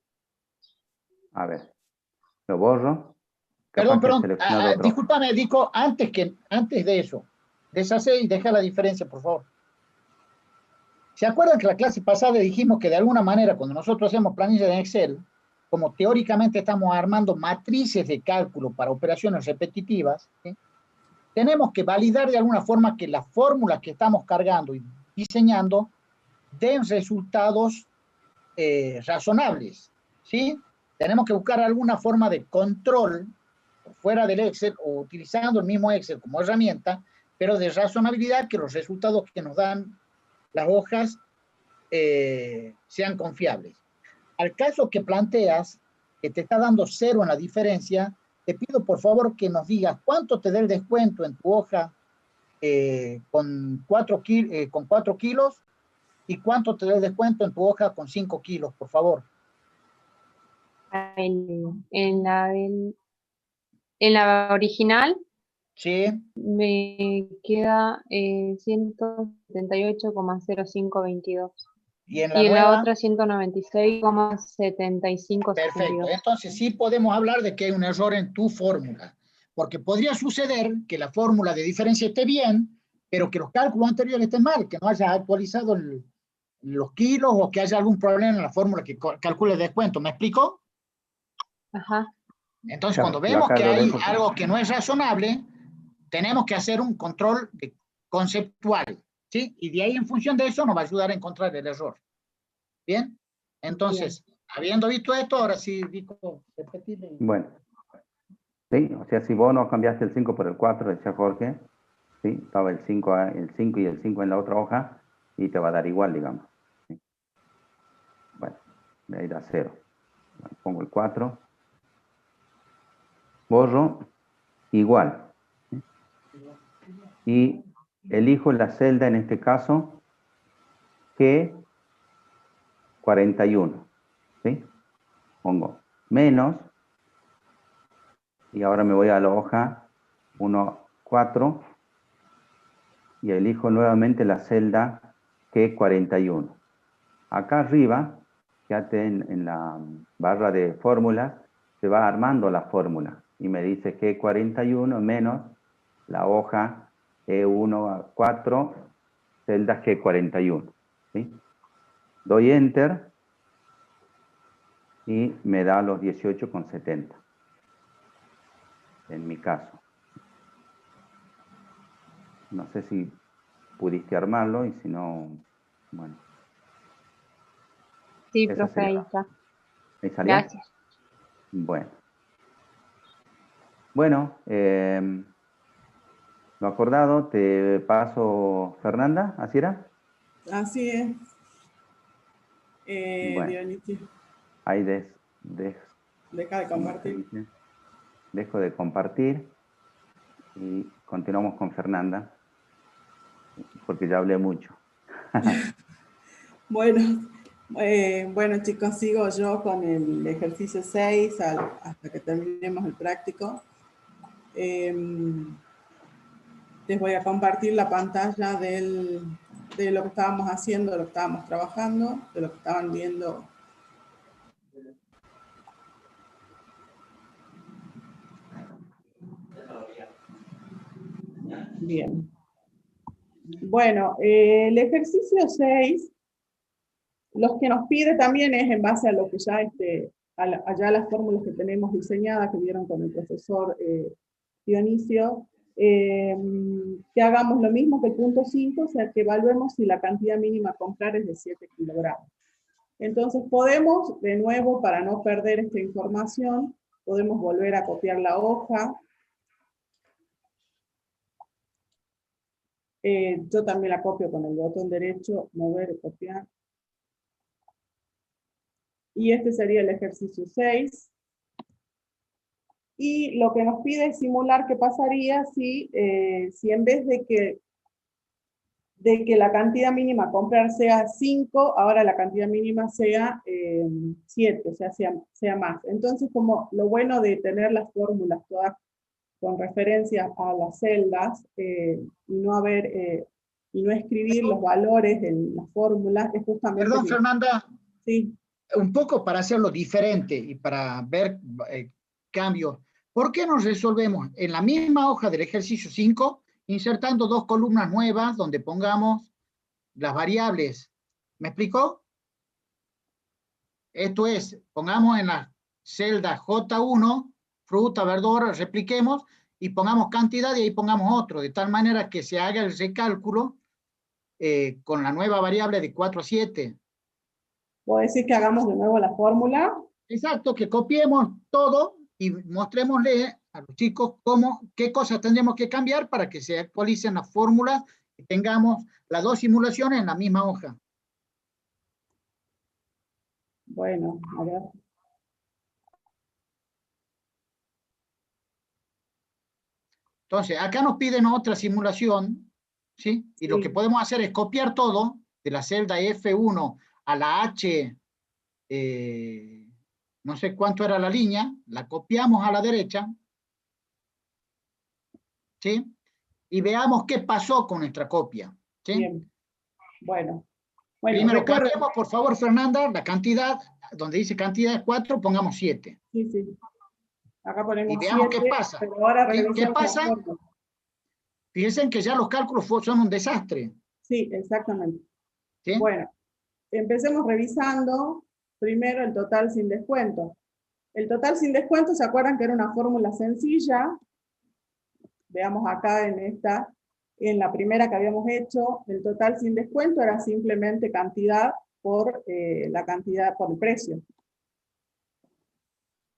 a ver, lo borro. Perdón, Capaz que he perdón, seleccionado otro. discúlpame, Dico, antes de eso, deshace y deja la diferencia, por favor. ¿Se acuerdan que la clase pasada dijimos que de alguna manera, cuando nosotros hacemos planillas en Excel, como teóricamente estamos armando matrices de cálculo para operaciones repetitivas, ¿sí? Tenemos que validar de alguna forma que las fórmulas que estamos cargando y diseñando den resultados razonables, ¿sí? Tenemos que buscar alguna forma de control fuera del Excel o utilizando el mismo Excel como herramienta, pero de razonabilidad, que los resultados que nos dan las hojas sean confiables. Al caso que planteas, que te está dando 0 en la diferencia, te pido por favor que nos digas cuánto te da el descuento en tu hoja con 4 kilos y cuánto te da el descuento en tu hoja con 5 kilos, por favor. En la original Sí. me queda 178,0522. Y en la Y en la nueva, otra 196,7562. perfecto. Entonces sí podemos hablar de que hay un error en tu fórmula, porque podría suceder que la fórmula de diferencia esté bien, pero que los cálculos anteriores estén mal, que no haya actualizado los kilos o que haya algún problema en la fórmula que calcule el descuento. ¿Me explico? Ajá. Entonces, Claro, cuando yo vemos acá que lo hay dejo. algo que no es razonable, tenemos que hacer un control conceptual, ¿sí? Y de ahí, en función de eso, nos va a ayudar a encontrar el error. ¿Bien? Entonces, habiendo visto esto, ahora sí, Vico, repetirle. Bueno, sí, o sea, si vos no cambiaste el 5 por el 4, decía Jorge, sí, estaba el 5 y el 5 en la otra hoja y te va a dar igual, digamos. ¿Sí? Bueno, de ahí da 0. Bueno, pongo el 4, borro, igual. ¿Sí? Y elijo la celda, en este caso, que 41. ¿Sí? Pongo menos, y ahora me voy a la hoja 1, 4, y elijo nuevamente la celda Q41. Acá arriba, fíjate en la barra de fórmulas, se va armando la fórmula y me dice Q41 menos la hoja E1 a 4, celda G41. ¿Sí? Doy Enter y me da los 18,70 en mi caso. No sé si pudiste armarlo y si no, bueno. Sí, Esa profe, ahí sería. está. ¿Ahí salió? Gracias. Bueno. Bueno, lo acordado, te paso, Fernanda, ¿así era? Así es. Bueno, Dionisio, ahí deja de compartir. dejo de compartir y continuamos con Fernanda, porque ya hablé mucho. Bueno, bueno chicos, sigo yo con el ejercicio 6 hasta que terminemos el práctico. Les voy a compartir la pantalla de lo que estábamos haciendo, de lo que estábamos trabajando, de lo que estaban viendo. Bien. Bueno, el ejercicio 6, los que nos pide también es en base a lo que ya, allá las fórmulas que tenemos diseñadas, que vieron con el profesor Dionisio, que hagamos lo mismo que el punto 5, o sea, que evaluemos si la cantidad mínima a comprar es de 7 kilogramos. Entonces podemos, de nuevo, para no perder esta información, podemos volver a copiar la hoja. Yo también la copio con el botón derecho, mover, copiar. Y este sería el ejercicio 6. Y lo que nos pide es simular qué pasaría si en vez de que la cantidad mínima a comprar sea 5, ahora la cantidad mínima sea 7, o sea, sea más. Entonces, como lo bueno de tener las fórmulas todas con referencia a las celdas y no escribir los valores en las fórmulas, es justamente... Perdón, Fernanda. Sí. Un poco para hacerlo diferente y para ver cambios. ¿Por qué no resolvemos en la misma hoja del ejercicio 5, insertando 2 columnas nuevas donde pongamos las variables? ¿Me explicó? Esto es, pongamos en la celda J1, fruta, verdura, repliquemos, y pongamos cantidad y ahí pongamos otro, de tal manera que se haga el recálculo con la nueva variable de 4 a 7. ¿Puedo decir que hagamos de nuevo la fórmula? Exacto, que copiemos todo y mostrémosle a los chicos qué cosas tendremos que cambiar para que se actualicen las fórmulas y tengamos las 2 simulaciones en la misma hoja. Bueno, a ver. Entonces, acá nos piden otra simulación, ¿sí? Y lo que podemos hacer es copiar todo de la celda F1 a la H, no sé cuánto era la línea, la copiamos a la derecha, ¿sí? Y veamos qué pasó con nuestra copia, ¿sí? Bien. Bueno, primero cambiemos, por favor, Fernanda, la cantidad, donde dice cantidad de 4, pongamos 7. Sí, sí. Acá ponemos y veamos 7, qué pasa. pero ahora ¿Qué pasa? Fíjense que ya los cálculos son un desastre. Sí, exactamente. ¿Sí? Bueno, empecemos revisando primero el total sin descuento. El total sin descuento, ¿se acuerdan que era una fórmula sencilla? Veamos acá en la primera que habíamos hecho, el total sin descuento era simplemente cantidad por por el precio.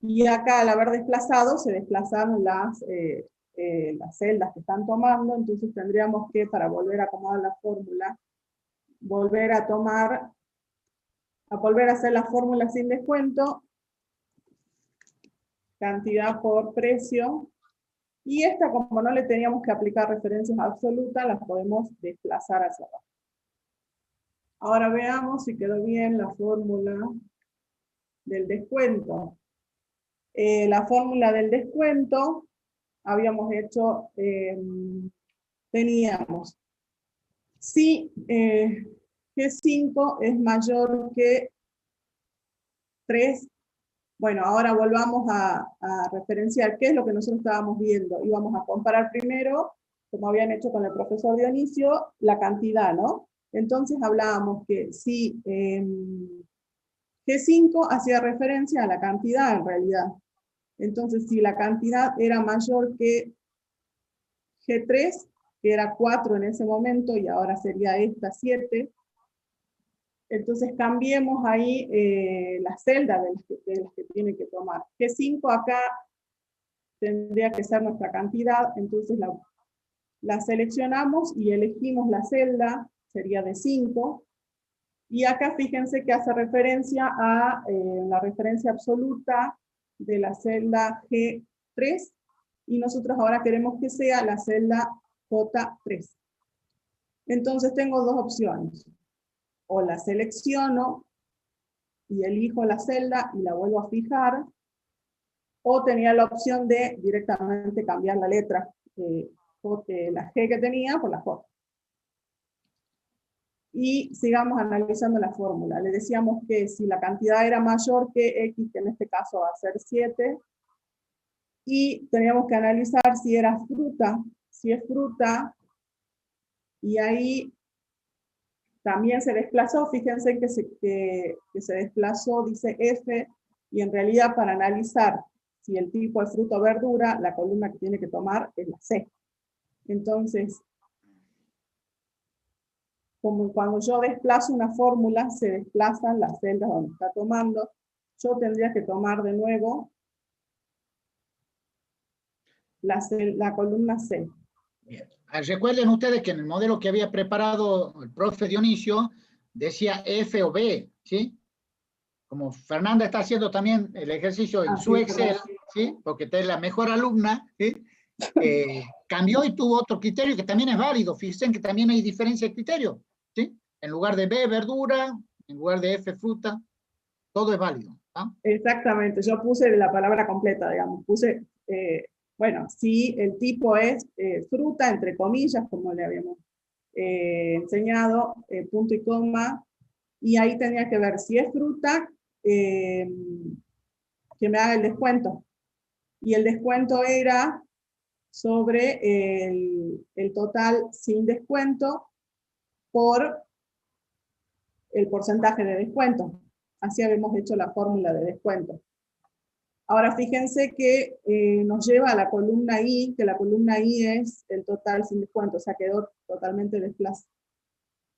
Y acá al haber desplazado, se desplazaron las celdas que están tomando, entonces tendríamos que, para volver a acomodar la fórmula, volver a hacer la fórmula sin descuento, cantidad por precio, y esta, como no le teníamos que aplicar referencias absolutas, las podemos desplazar hacia abajo. Ahora veamos si quedó bien la fórmula del descuento. La fórmula del descuento, habíamos hecho, teníamos, si G5 es mayor que 3, bueno, ahora volvamos a referenciar qué es lo que nosotros estábamos viendo. Íbamos a comparar primero, como habían hecho con el profesor Dionisio, la cantidad, ¿no? Entonces hablábamos que si G5 hacía referencia a la cantidad en realidad. Entonces, si la cantidad era mayor que G3, que era 4 en ese momento, y ahora sería esta 7, entonces cambiemos ahí la celda de las que tiene que tomar. G5 acá tendría que ser nuestra cantidad, entonces la seleccionamos y elegimos la celda, sería de 5, y acá fíjense que hace referencia a la referencia absoluta de la celda G3, y nosotros ahora queremos que sea la celda J3. Entonces tengo dos opciones, o la selecciono y elijo la celda y la vuelvo a fijar, o tenía la opción de directamente cambiar la letra, la G que tenía por la J. Y sigamos analizando la fórmula. Le decíamos que si la cantidad era mayor que X, que en este caso va a ser 7, y teníamos que analizar si era fruta, si es fruta, y ahí también se desplazó, fíjense que se desplazó, dice F, y en realidad para analizar si el tipo es fruta o verdura, la columna que tiene que tomar es la C. Entonces, como cuando yo desplazo una fórmula, se desplazan las celdas donde está tomando, yo tendría que tomar de nuevo la columna C. Bien. Recuerden ustedes que en el modelo que había preparado el profe Dionisio, decía F o B, ¿sí? Como Fernanda está haciendo también el ejercicio en su Excel, ¿sí? Porque usted es la mejor alumna, ¿sí? Cambió y tuvo otro criterio que también es válido. Fíjense que también hay diferencia de criterio, ¿sí? En lugar de B, verdura, en lugar de F, fruta, todo es válido. ¿Ah? Exactamente, yo puse la palabra completa, digamos, puse, bueno, si el tipo es fruta, entre comillas, como le habíamos enseñado, punto y coma, y ahí tenía que ver si es fruta, que me haga el descuento. Y el descuento era sobre el total sin descuento por el porcentaje de descuento. Así habíamos hecho la fórmula de descuento. Ahora fíjense que nos lleva a la columna I, que la columna I es el total sin descuento, o sea, quedó totalmente desplazado.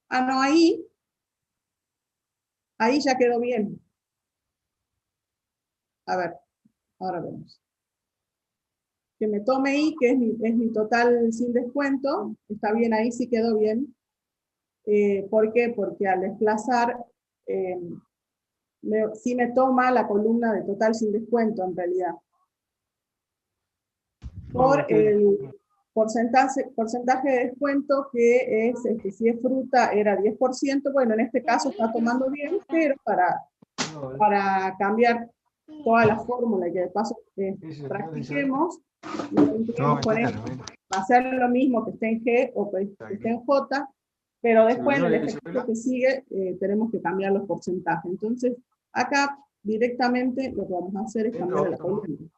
Ah, no, ahí ya quedó bien. A ver, ahora vemos. Que me tome I, que es mi total sin descuento, está bien, ahí sí quedó bien. ¿Por qué? Porque al desplazar, sí me toma la columna de total sin descuento en realidad. Por el porcentaje de descuento que es, si es fruta era 10%, bueno, en este caso está tomando bien, pero para cambiar toda la fórmula y que de paso practiquemos, va a ser lo mismo que esté en G o que esté en J, pero después en el ejercicio que sigue tenemos que cambiar los porcentajes. Entonces, acá directamente lo que vamos a hacer es cambiar la columna.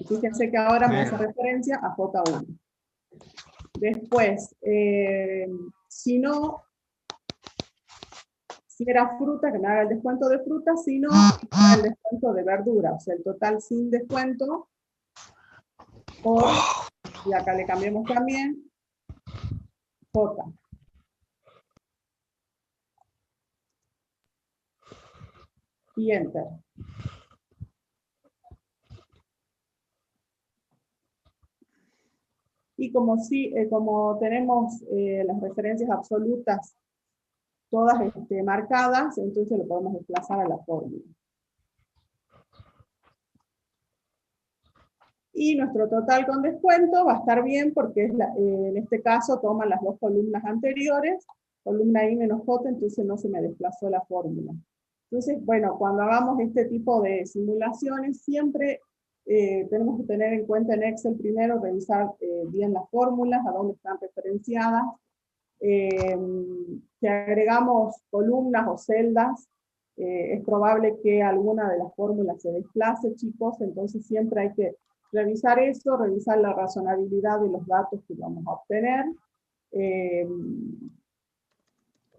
Fíjense que ahora me hace referencia a J1. Después, si no, si era fruta, que me haga el descuento de fruta, si no, el descuento de verdura, o sea, el total sin descuento, y acá le cambiamos también, J. Y Enter. Y como tenemos las referencias absolutas todas marcadas, entonces lo podemos desplazar a la fórmula. Y nuestro total con descuento va a estar bien porque es en este caso toman las dos columnas anteriores, columna I menos J, entonces no se me desplazó la fórmula. Entonces, bueno, cuando hagamos este tipo de simulaciones, siempre tenemos que tener en cuenta en Excel primero, revisar bien las fórmulas, a dónde están referenciadas. Si agregamos columnas o celdas, es probable que alguna de las fórmulas se desplace, chicos, entonces siempre hay que revisar eso, revisar la razonabilidad de los datos que vamos a obtener,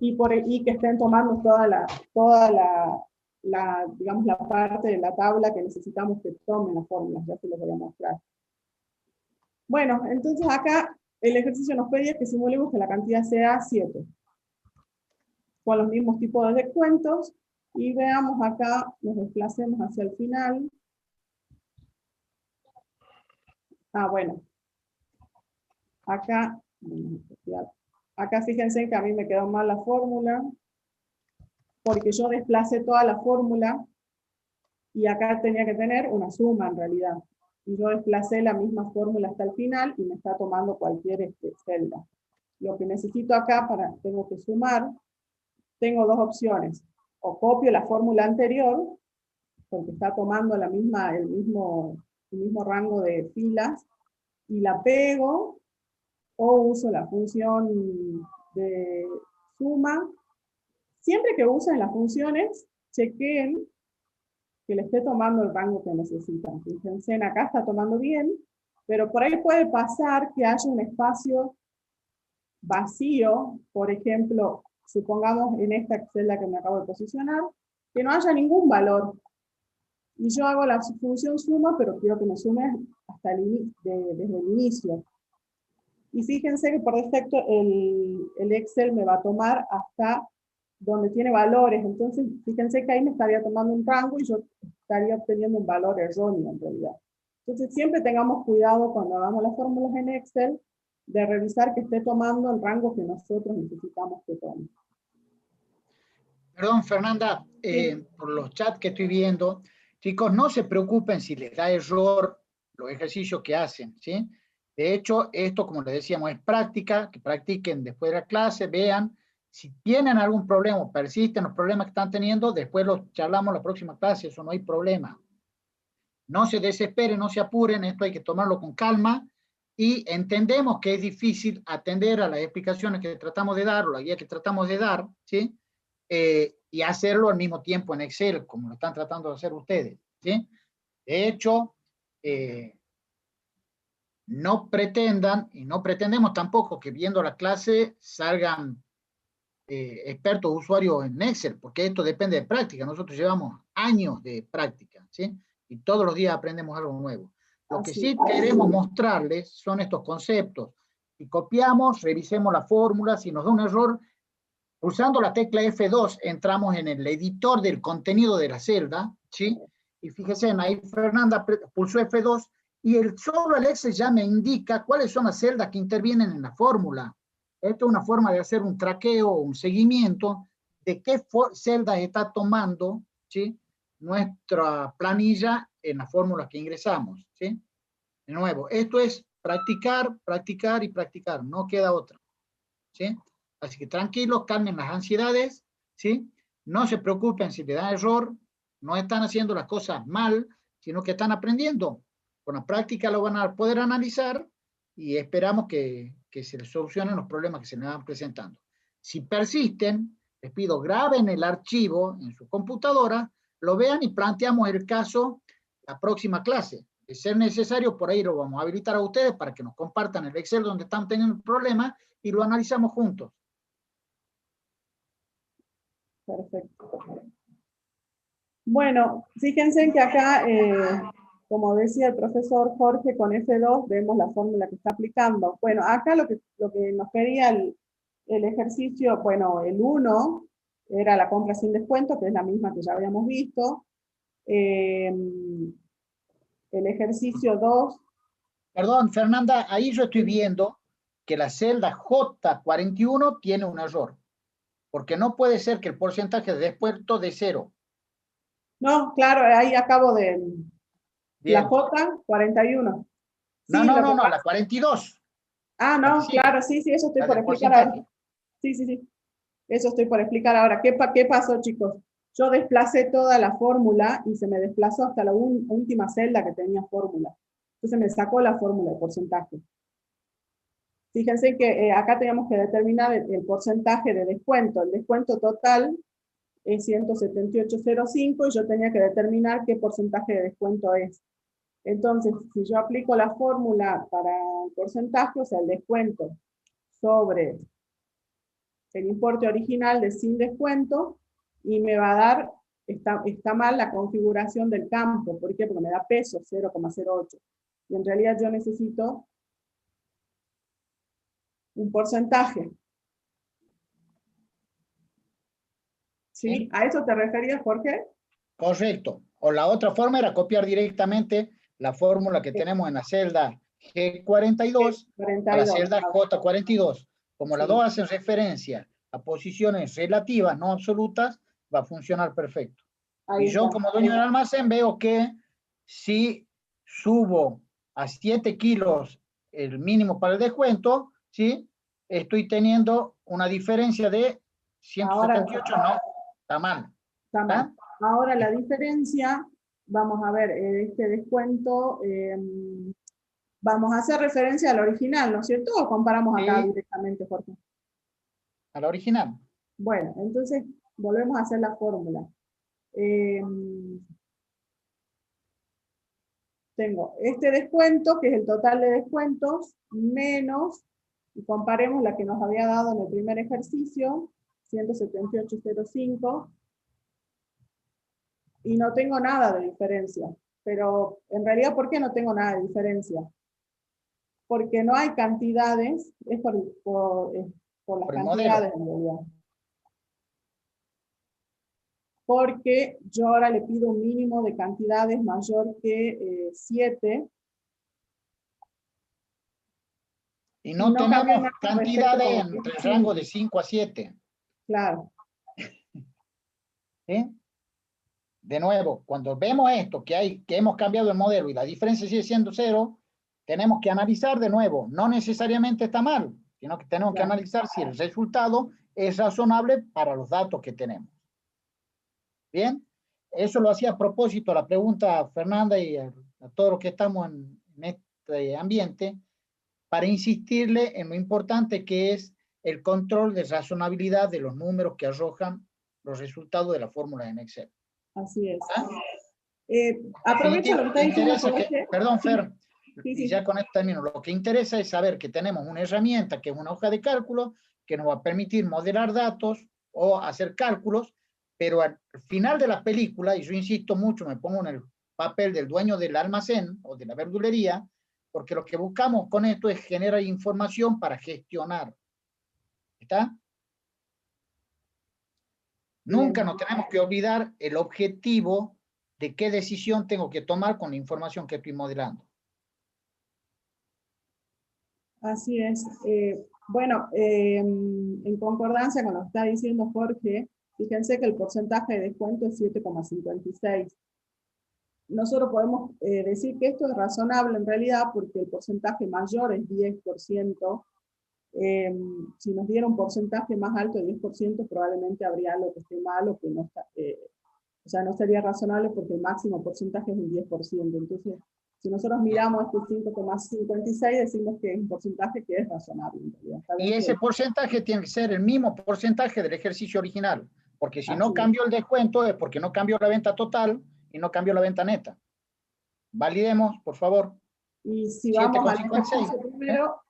y que estén tomando digamos, la parte de la tabla que necesitamos que tomen las fórmulas, ya se los voy a mostrar. Bueno, entonces acá el ejercicio nos pedía que simulemos que la cantidad sea 7, con los mismos tipos de descuentos, y veamos acá, nos desplacemos hacia el final, Bueno. Acá fíjense que a mí me quedó mal la fórmula, porque yo desplacé toda la fórmula, y acá tenía que tener una suma en realidad. Y yo desplacé la misma fórmula hasta el final, y me está tomando cualquier celda. Lo que necesito acá, tengo que sumar, tengo dos opciones. O copio la fórmula anterior, porque está tomando el mismo rango de filas, y la pego, o uso la función de suma. Siempre que usen las funciones, chequeen que le esté tomando el rango que necesitan. Fíjense, acá está tomando bien, pero por ahí puede pasar que haya un espacio vacío, por ejemplo, supongamos en esta celda que me acabo de posicionar, que no haya ningún valor. Y yo hago la función suma, pero quiero que me sume hasta desde el inicio. Y fíjense que por defecto el Excel me va a tomar hasta donde tiene valores. Entonces, fíjense que ahí me estaría tomando un rango y yo estaría obteniendo un valor erróneo en realidad. Entonces, siempre tengamos cuidado cuando hagamos las fórmulas en Excel de revisar que esté tomando el rango que nosotros necesitamos que tome. Perdón, Fernanda, por los chats que estoy viendo, chicos, no se preocupen si les da error los ejercicios que hacen, ¿sí? De hecho, esto, como les decíamos, es práctica, que practiquen después de la clase, vean. Si tienen algún problema, persisten los problemas que están teniendo, después los charlamos la próxima clase, eso no hay problema. No se desesperen, no se apuren, esto hay que tomarlo con calma, y entendemos que es difícil atender a las explicaciones que tratamos de dar, o la guía que tratamos de dar, ¿sí? Y hacerlo al mismo tiempo en Excel, como lo están tratando de hacer ustedes, ¿sí? De hecho, no pretendan, y no pretendemos tampoco que viendo la clase salgan expertos usuarios en Excel, porque esto depende de práctica. Nosotros llevamos años de práctica, ¿sí? Y todos los días aprendemos algo nuevo. Lo que sí queremos mostrarles son estos conceptos. Si copiamos, revisemos la fórmula, si nos da un error, pulsando la tecla F2 entramos en el editor del contenido de la celda, ¿sí? Y fíjense, ahí Fernanda pulsó F2 y solo el Excel ya me indica cuáles son las celdas que intervienen en la fórmula. Esto es una forma de hacer un traqueo, un seguimiento de qué celdas está tomando, ¿sí? Nuestra planilla en las fórmulas que ingresamos, ¿sí? De nuevo, esto es practicar, practicar y practicar, no queda otra, ¿sí? Así que tranquilos, calmen las ansiedades, ¿sí? No se preocupen si le dan error, no están haciendo las cosas mal, sino que están aprendiendo. Con la práctica lo van a poder analizar y esperamos que se les solucionen los problemas que se les van presentando. Si persisten, les pido graben el archivo en su computadora, lo vean y planteamos el caso la próxima clase. De ser necesario, por ahí lo vamos a habilitar a ustedes para que nos compartan el Excel donde están teniendo problemas y lo analizamos juntos. Perfecto. Bueno, fíjense que acá, como decía el profesor Jorge, con F2 vemos la fórmula que está aplicando. Bueno, acá lo que nos quería el ejercicio, bueno, el 1 era la compra sin descuento, que es la misma que ya habíamos visto. El ejercicio 2. Perdón, Fernanda, ahí yo estoy viendo que la celda J41 tiene un error. Porque no puede ser que el porcentaje de descuento de 0. No, claro, ahí acabo de... Bien. La J41. No, Sí, no, la 42. Ah, no, claro, sí, eso estoy por explicar ahora. Sí. Eso estoy por explicar ahora. ¿Qué pasó, chicos? Yo desplacé toda la fórmula y se me desplazó hasta la última celda que tenía fórmula. Entonces me sacó la fórmula de porcentaje. Fíjense que acá tenemos que determinar el porcentaje de descuento. El descuento total es 178,05 y yo tenía que determinar qué porcentaje de descuento es. Entonces, si yo aplico la fórmula para el porcentaje, o sea, el descuento sobre el importe original de sin descuento, y me va a dar, está mal la configuración del campo. ¿Por qué? Porque me da peso, 0,08. Y en realidad yo necesito un porcentaje. ¿Sí? ¿A eso te referías, Jorge? Correcto. O la otra forma era copiar directamente la fórmula que tenemos en la celda G42 a la 42. celda J42. Como las Sí. dos hacen referencia a posiciones relativas, no absolutas, va a funcionar perfecto. Ahí Y yo está. como dueño del almacén veo que si subo a 7 kilos el mínimo para el descuento, ¿sí? Estoy teniendo una diferencia de 178, no, está mal. Está mal. ¿Ah? Ahora la diferencia, vamos a ver, este descuento, vamos a hacer referencia al original, ¿no es cierto? ¿O comparamos acá Sí. directamente, Jorge? A la original. Bueno, entonces volvemos a hacer la fórmula. Tengo este descuento, que es el total de descuentos, menos, y comparemos la que nos había dado en el primer ejercicio, 178,05, y no tengo nada de diferencia. Pero en realidad, ¿por qué no tengo nada de diferencia? Porque no hay cantidades, es por las Por el cantidades en realidad. Porque yo ahora le pido un mínimo de cantidades mayor que 7. Y no cambia tenemos nada cantidades respecto a entre el rango de 5 a 7. Claro. ¿Sí? De nuevo, cuando vemos esto, que hemos cambiado el modelo y la diferencia sigue siendo 0, tenemos que analizar de nuevo. No necesariamente está mal, sino que tenemos que analizar si el resultado es razonable para los datos que tenemos. Bien, eso lo hacía a propósito la pregunta a Fernanda y a todos los que estamos en este ambiente, para insistirle en lo importante que es el control de razonabilidad de los números que arrojan los resultados de la fórmula en Excel. Así es. ¿Ah? Aprovecho lo que está diciendo Jorge. Perdón, Fer, Sí, y sí. ya con esto termino. Lo que interesa es saber que tenemos una herramienta que es una hoja de cálculo que nos va a permitir modelar datos o hacer cálculos, pero al final de la película, y yo insisto mucho, me pongo en el papel del dueño del almacén o de la verdulería, porque lo que buscamos con esto es generar información para gestionar. ¿Está? Nunca nos tenemos que olvidar el objetivo de qué decisión tengo que tomar con la información que estoy modelando. Así es. Bueno, en concordancia con lo que está diciendo Jorge, fíjense que el porcentaje de descuento es 7,56. Nosotros podemos decir que esto es razonable en realidad porque el porcentaje mayor es 10%. Si nos diera un porcentaje más alto de 10%, probablemente habría algo que esté mal o que no está, o sea, no sería razonable porque el máximo porcentaje es un 10%. Entonces, si nosotros miramos este 5,56, decimos que es un porcentaje que es razonable. En realidad. Y ese porcentaje tiene que ser el mismo porcentaje del ejercicio original, porque si no cambió el descuento es porque no cambió la venta total y no cambió la venta neta. Validemos, por favor. Y si vamos al ejercicio primero,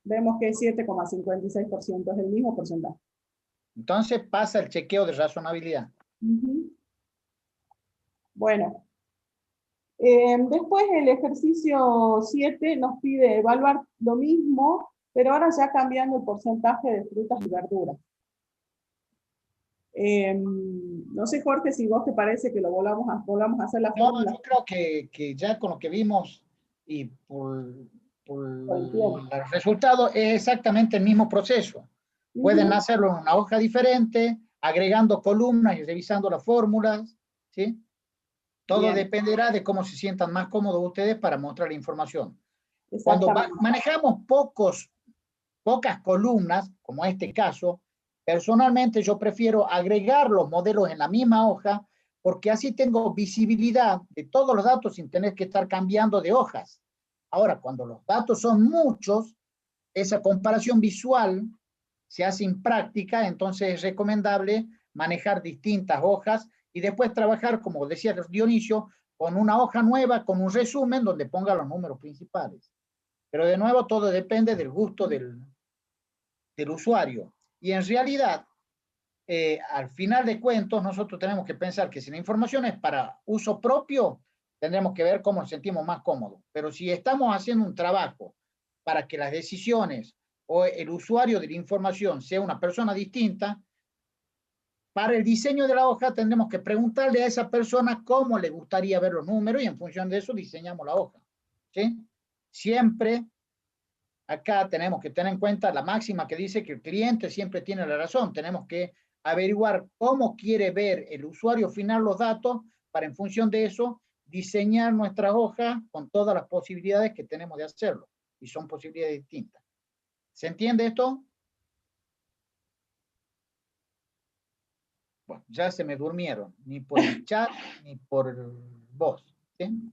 vemos que es 7,56%, es el mismo porcentaje. Entonces pasa el chequeo de razonabilidad. Bueno, después el ejercicio 7 nos pide evaluar lo mismo, pero ahora ya cambiando el porcentaje de frutas y verduras. No sé, Jorge, si vos te parece que lo volvamos a hacer la fórmula. No, yo creo que ya con lo que vimos y por el resultado es exactamente el mismo proceso. Pueden hacerlo en una hoja diferente, agregando columnas y revisando las fórmulas, ¿sí? Todo dependerá de cómo se sientan más cómodos ustedes para mostrar la información. Cuando manejamos pocas columnas, como este caso, personalmente yo prefiero agregar los modelos en la misma hoja, porque así tengo visibilidad de todos los datos sin tener que estar cambiando de hojas. Ahora, cuando los datos son muchos, esa comparación visual se hace impráctica, entonces es recomendable manejar distintas hojas y después trabajar, como decía Dionisio, con una hoja nueva, con un resumen donde ponga los números principales. Pero de nuevo, todo depende del gusto del usuario. Y en realidad, al final de cuentos, nosotros tenemos que pensar que si la información es para uso propio, tendremos que ver cómo nos sentimos más cómodos. Pero si estamos haciendo un trabajo para que las decisiones o el usuario de la información sea una persona distinta, para el diseño de la hoja tendremos que preguntarle a esa persona cómo le gustaría ver los números y en función de eso diseñamos la hoja. ¿Sí? Siempre acá tenemos que tener en cuenta la máxima que dice que el cliente siempre tiene la razón. Tenemos que averiguar cómo quiere ver el usuario final los datos para en función de eso diseñar nuestra hoja con todas las posibilidades que tenemos de hacerlo. Y son posibilidades distintas. ¿Se entiende esto? Bueno, ya se me durmieron, ni por el chat, ni por voz. ¿Sí?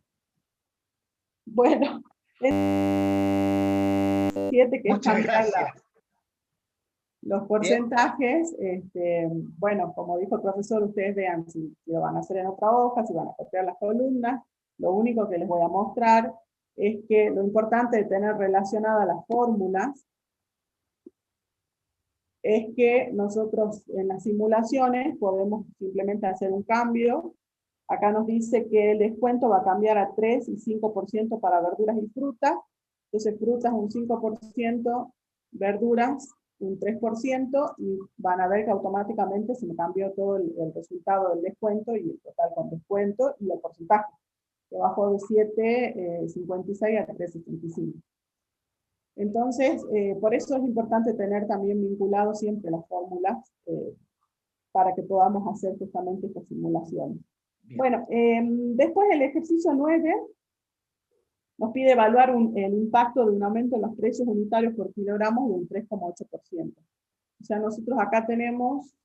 Bueno, es 7 que es Muchas cambiar gracias. los porcentajes. Bueno, como dijo el profesor, ustedes vean si lo van a hacer en otra hoja, si van a copiar las columnas. Lo único que les voy a mostrar es que lo importante de tener relacionadas las fórmulas es que nosotros en las simulaciones podemos simplemente hacer un cambio. Acá nos dice que el descuento va a cambiar a 3 y 5% para verduras y frutas. Entonces frutas un 5%, verduras un 3%, y van a ver que automáticamente se me cambió todo el resultado del descuento y el total con descuento y el porcentaje, que bajó de 7,56 a 3,75. Entonces, por eso es importante tener también vinculado siempre las fórmulas para que podamos hacer justamente estas simulaciones. Bien. Bueno, después el ejercicio 9 nos pide evaluar el impacto de un aumento en los precios unitarios por kilogramo de un 3,8%. O sea, nosotros acá tenemos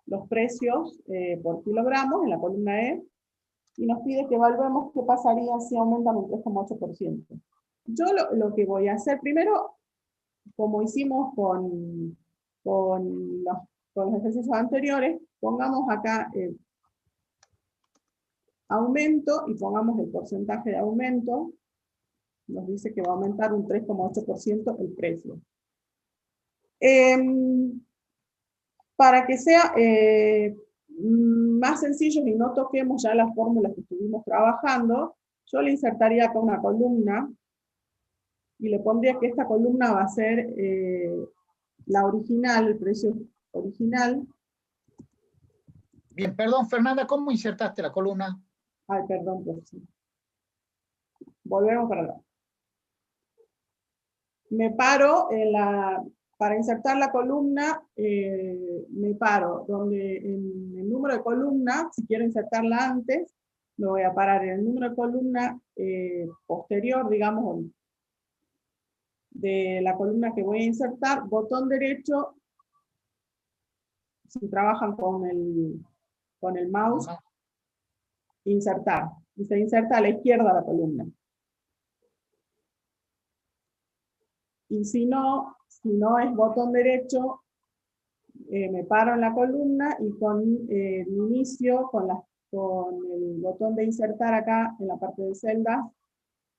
los precios por kilogramo en la columna E, y nos pide que evaluemos qué pasaría si aumentan un 3,8%. Yo lo que voy a hacer primero, como hicimos con los ejercicios anteriores, pongamos acá aumento y pongamos el porcentaje de aumento. Nos dice que va a aumentar un 3,8% el precio. Para que sea más sencillo y no toquemos ya las fórmulas que estuvimos trabajando, yo le insertaría acá una columna y le pondría que esta columna va a ser la original, el precio original. Bien, perdón, Fernanda, ¿cómo insertaste la columna? Ay, perdón, profesor. Volvemos para atrás. Me paro para insertar la columna, me paro donde en el número de columna, si quiero insertarla antes, me voy a parar en el número de columna posterior, digamos, de la columna que voy a insertar, botón derecho, si trabajan con el mouse, insertar, y se inserta a la izquierda la columna. Y si no es botón derecho, me paro en la columna y con el inicio, con el botón de insertar acá en la parte de celdas,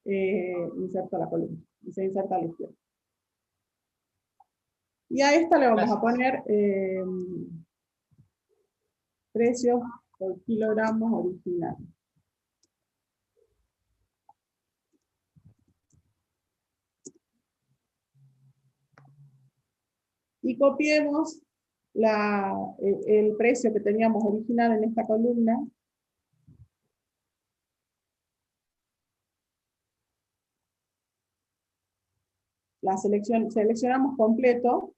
inserto la columna y se inserta a la izquierda. Y a esta le vamos a poner precios por kilogramos original. Y copiemos el precio que teníamos original en esta columna. Seleccionamos completo.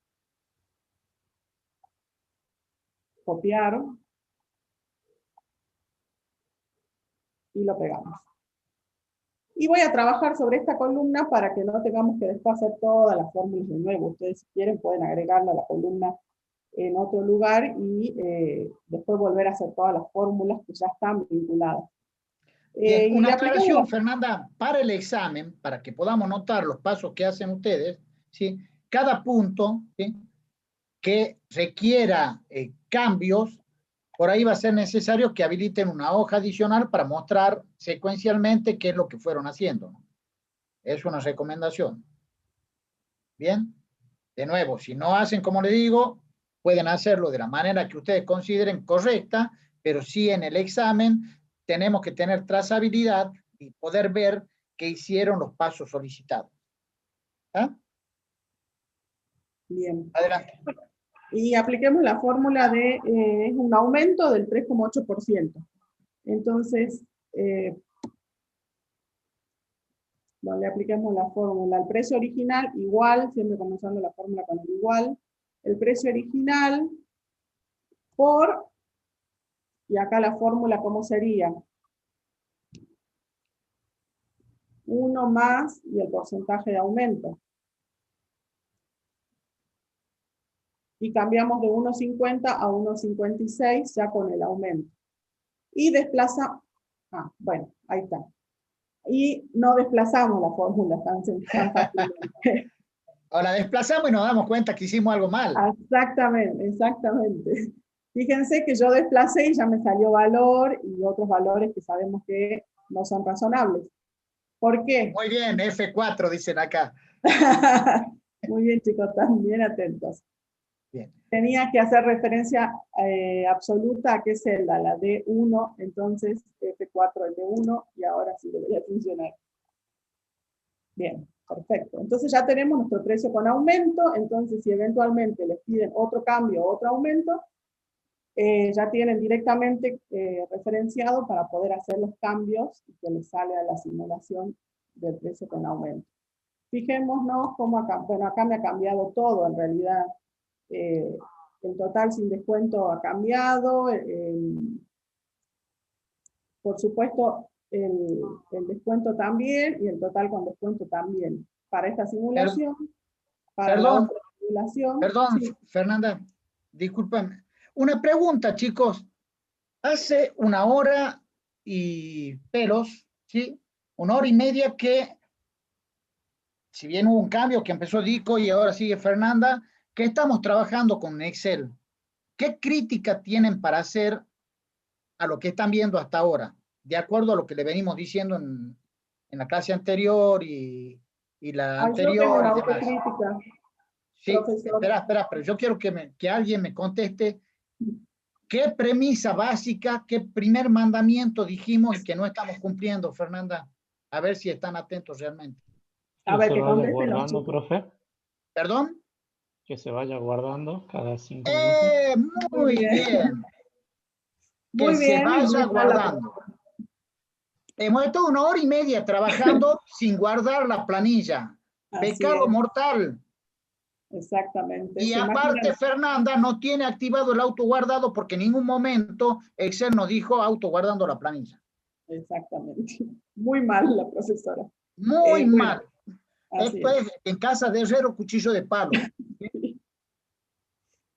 Copiar. Y lo pegamos. Y voy a trabajar sobre esta columna para que no tengamos que después hacer todas las fórmulas de nuevo. Ustedes, si quieren, pueden agregarla a la columna en otro lugar y después volver a hacer todas las fórmulas que ya están vinculadas. Bien, una aclaración, Fernanda, para el examen, para que podamos notar los pasos que hacen ustedes, ¿sí? Cada punto, ¿sí?, que requiera cambios, por ahí va a ser necesario que habiliten una hoja adicional para mostrar secuencialmente qué es lo que fueron haciendo. Es una recomendación. Bien, de nuevo, si no hacen como le digo, pueden hacerlo de la manera que ustedes consideren correcta, pero sí en el examen tenemos que tener trazabilidad y poder ver que hicieron los pasos solicitados. ¿Ah? Bien. Adelante. Y apliquemos la fórmula de un aumento del 3,8%. Entonces, no le apliquemos la fórmula. El precio original igual, siempre comenzando la fórmula con el igual. El precio original por, y acá la fórmula, ¿cómo sería? 1 más y el porcentaje de aumento. Y cambiamos de 1,50 a 1,56 ya con el aumento. Y desplaza, bueno, ahí está. Y no desplazamos la fórmula tan fácilmente. Ahora desplazamos y nos damos cuenta que hicimos algo mal. Exactamente, exactamente. Fíjense que yo desplacé y ya me salió valor y otros valores que sabemos que no son razonables. ¿Por qué? Muy bien, F4 dicen acá. Muy bien, chicos, están bien atentos. Bien. Tenía que hacer referencia absoluta a qué celda, la D1, entonces F4 el D1, y ahora sí debería funcionar. Bien, perfecto. Entonces ya tenemos nuestro precio con aumento, entonces si eventualmente les piden otro cambio o otro aumento, ya tienen directamente referenciado para poder hacer los cambios y que les sale a la simulación del precio con aumento. Fijémonos cómo acá, bueno, acá me ha cambiado todo en realidad. El total sin descuento ha cambiado, por supuesto el descuento también y el total con descuento también. Para esta simulación, para la otra simulación. Perdón, sí. Fernanda, discúlpame. Una pregunta, chicos. Hace 1 hora y pelos, ¿sí? 1 hora y media que, si bien hubo un cambio que empezó Dico y ahora sigue Fernanda, que estamos trabajando con Excel. ¿Qué crítica tienen para hacer a lo que están viendo hasta ahora? De acuerdo a lo que le venimos diciendo en la clase anterior y la anterior. Yo tengo una autocrítica. Sí, profesor. espera, pero yo quiero que alguien me conteste qué premisa básica, qué primer mandamiento dijimos y que no estamos cumpliendo, Fernanda. A ver si están atentos realmente. A ver, se que vaya contesten los guardando, chicos. profe. ¿Perdón? Que se vaya guardando cada 5 minutos. Muy bien. Que Muy se bien, vaya muy mal la guardando. Hemos estado 1 hora y media trabajando sin guardar la planilla. Así Pecado es. mortal. Exactamente. Y ¿Se aparte, imaginan? Fernanda no tiene activado el autoguardado porque en ningún momento Excel nos dijo autoguardando la planilla. Exactamente. Muy mal la profesora. Muy Bueno, mal. así Esto es en casa de herrero, cuchillo de palo.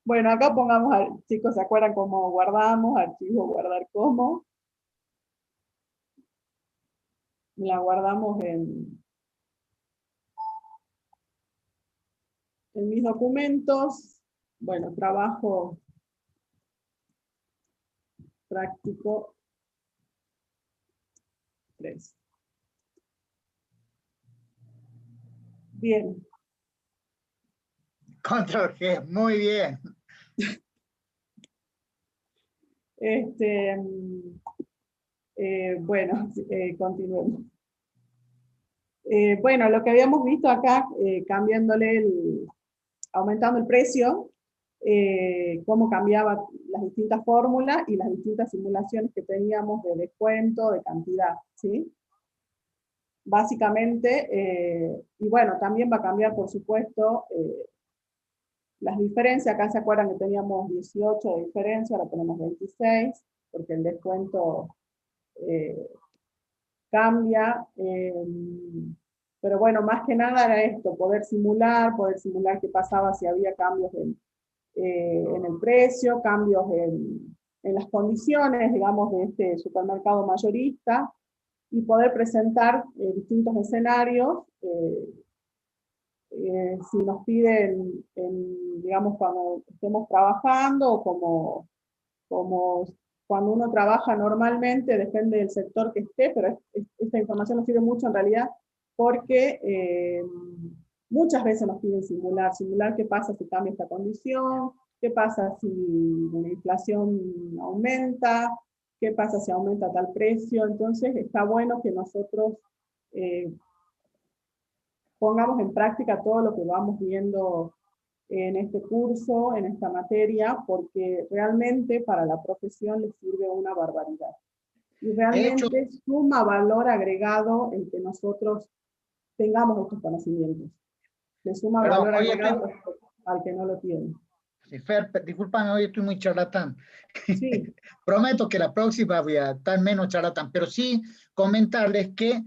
Bueno, acá pongamos, chicos, ¿se acuerdan cómo guardamos? Archivo, guardar como. La guardamos en mis documentos. Bueno, trabajo práctico 3. Bien. Control G, muy bien. Bueno, continuemos. Bueno, lo que habíamos visto acá, aumentando el precio, cómo cambiaban las distintas fórmulas y las distintas simulaciones que teníamos de descuento, de cantidad, ¿sí? Básicamente, y bueno, también va a cambiar, por supuesto, las diferencias. Acá se acuerdan que teníamos 18 de diferencia, ahora tenemos 26, porque el descuento cambia, pero bueno, más que nada era esto, poder simular qué pasaba si había cambios en el precio, cambios en las condiciones, digamos, de este supermercado mayorista, y poder presentar distintos escenarios, si nos piden, digamos, cuando estemos trabajando, o como cuando uno trabaja normalmente, depende del sector que esté, pero esta información nos sirve mucho en realidad, porque muchas veces nos piden simular qué pasa si cambia esta condición, qué pasa si la inflación aumenta, qué pasa si aumenta tal precio. Entonces está bueno que nosotros pongamos en práctica todo lo que vamos viendo en este curso, en esta materia, porque realmente para la profesión les sirve una barbaridad. Y realmente suma valor agregado el que nosotros tengamos estos conocimientos. Le suma Perdón, valor oye, agregado al que no lo tiene. Sí, Fer, discúlpame, hoy estoy muy charlatán. Sí. Prometo que la próxima voy a estar menos charlatán, pero sí comentarles que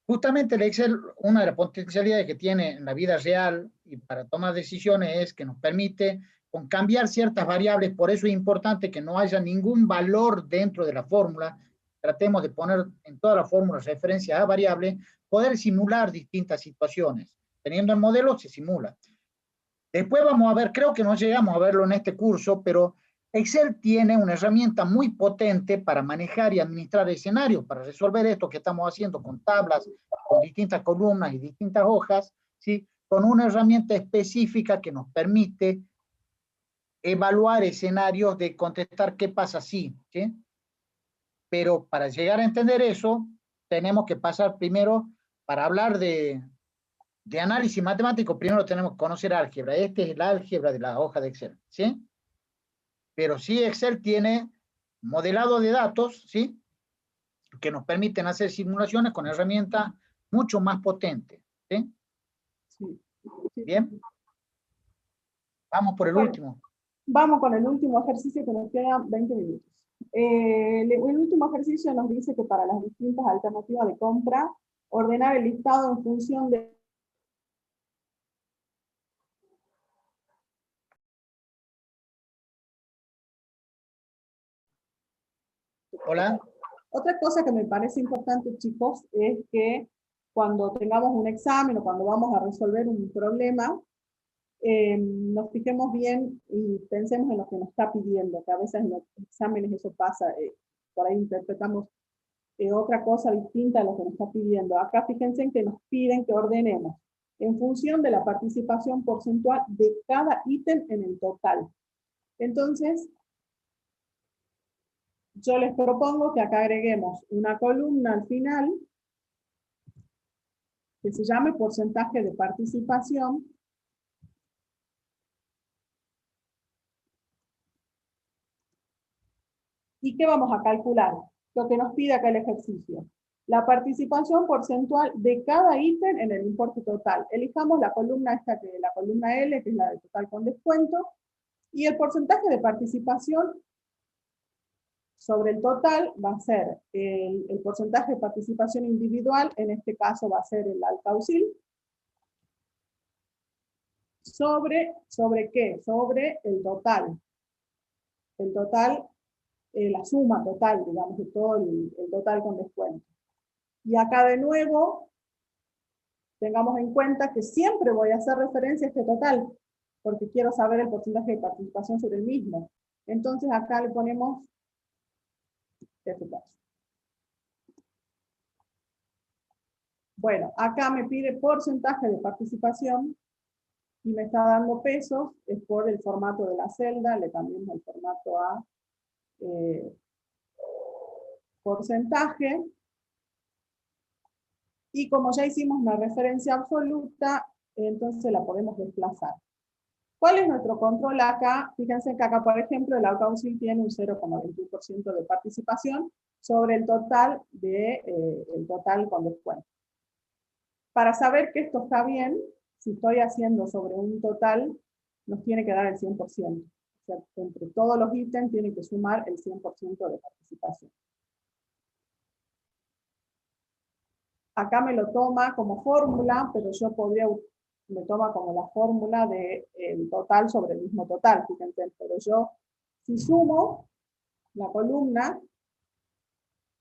justamente el Excel, una de las potencialidades que tiene en la vida real y para tomar decisiones es que nos permite con cambiar ciertas variables, por eso es importante que no haya ningún valor dentro de la fórmula, tratemos de poner en todas las fórmulas referencia a variables, poder simular distintas situaciones. Teniendo el modelo se simula. Después vamos a ver, creo que no llegamos a verlo en este curso, pero Excel tiene una herramienta muy potente para manejar y administrar escenarios, para resolver esto que estamos haciendo con tablas, con distintas columnas y distintas hojas, ¿sí? Con una herramienta específica que nos permite evaluar escenarios de contestar qué pasa si, ¿sí? Pero para llegar a entender eso, tenemos que pasar primero, para hablar de análisis matemático, primero tenemos que conocer álgebra. Este es la álgebra de la hoja de Excel, ¿sí? Pero sí Excel tiene modelado de datos, ¿sí? Que nos permiten hacer simulaciones con herramientas mucho más potentes, ¿sí? Sí. Bien. Vamos por el último. Vamos con el último ejercicio que nos quedan 20 minutos. El último ejercicio nos dice que para las distintas alternativas de compra, ordenar el listado en función de Hola. Otra cosa que me parece importante, chicos, es que cuando tengamos un examen o cuando vamos a resolver un problema, nos fijemos bien y pensemos en lo que nos está pidiendo, que a veces en los exámenes eso pasa, por ahí interpretamos otra cosa distinta a lo que nos está pidiendo. Acá fíjense en que nos piden que ordenemos en función de la participación porcentual de cada ítem en el total. Entonces, yo les propongo que acá agreguemos una columna al final que se llame porcentaje de participación. ¿Y qué vamos a calcular? Lo que nos pide acá el ejercicio. La participación porcentual de cada ítem en el importe total. Elijamos la columna esta, que la columna L, que es la de total con descuento, y el porcentaje de participación sobre el total va a ser el porcentaje de participación individual, en este caso va a ser el alcaucil, ¿sobre qué? Sobre el total. El total, la suma total, digamos, de todo el total con descuento. Y acá de nuevo, tengamos en cuenta que siempre voy a hacer referencia a este total, porque quiero saber el porcentaje de participación sobre el mismo. Entonces acá le ponemos este caso. Bueno, acá me pide porcentaje de participación y me está dando pesos, es por el formato de la celda, le cambiamos el formato a porcentaje, y como ya hicimos una referencia absoluta, entonces la podemos desplazar. ¿Cuál es nuestro control acá? Fíjense que acá, por ejemplo, el alcaucil tiene un 0,21% de participación sobre el total, el total con descuento. Para saber que esto está bien, si estoy haciendo sobre un total, nos tiene que dar el 100%. O sea, entre todos los ítems tiene que sumar el 100% de participación. Acá me lo toma como fórmula, pero yo me toma como la fórmula del total sobre el mismo total, fíjense. Pero yo, si sumo la columna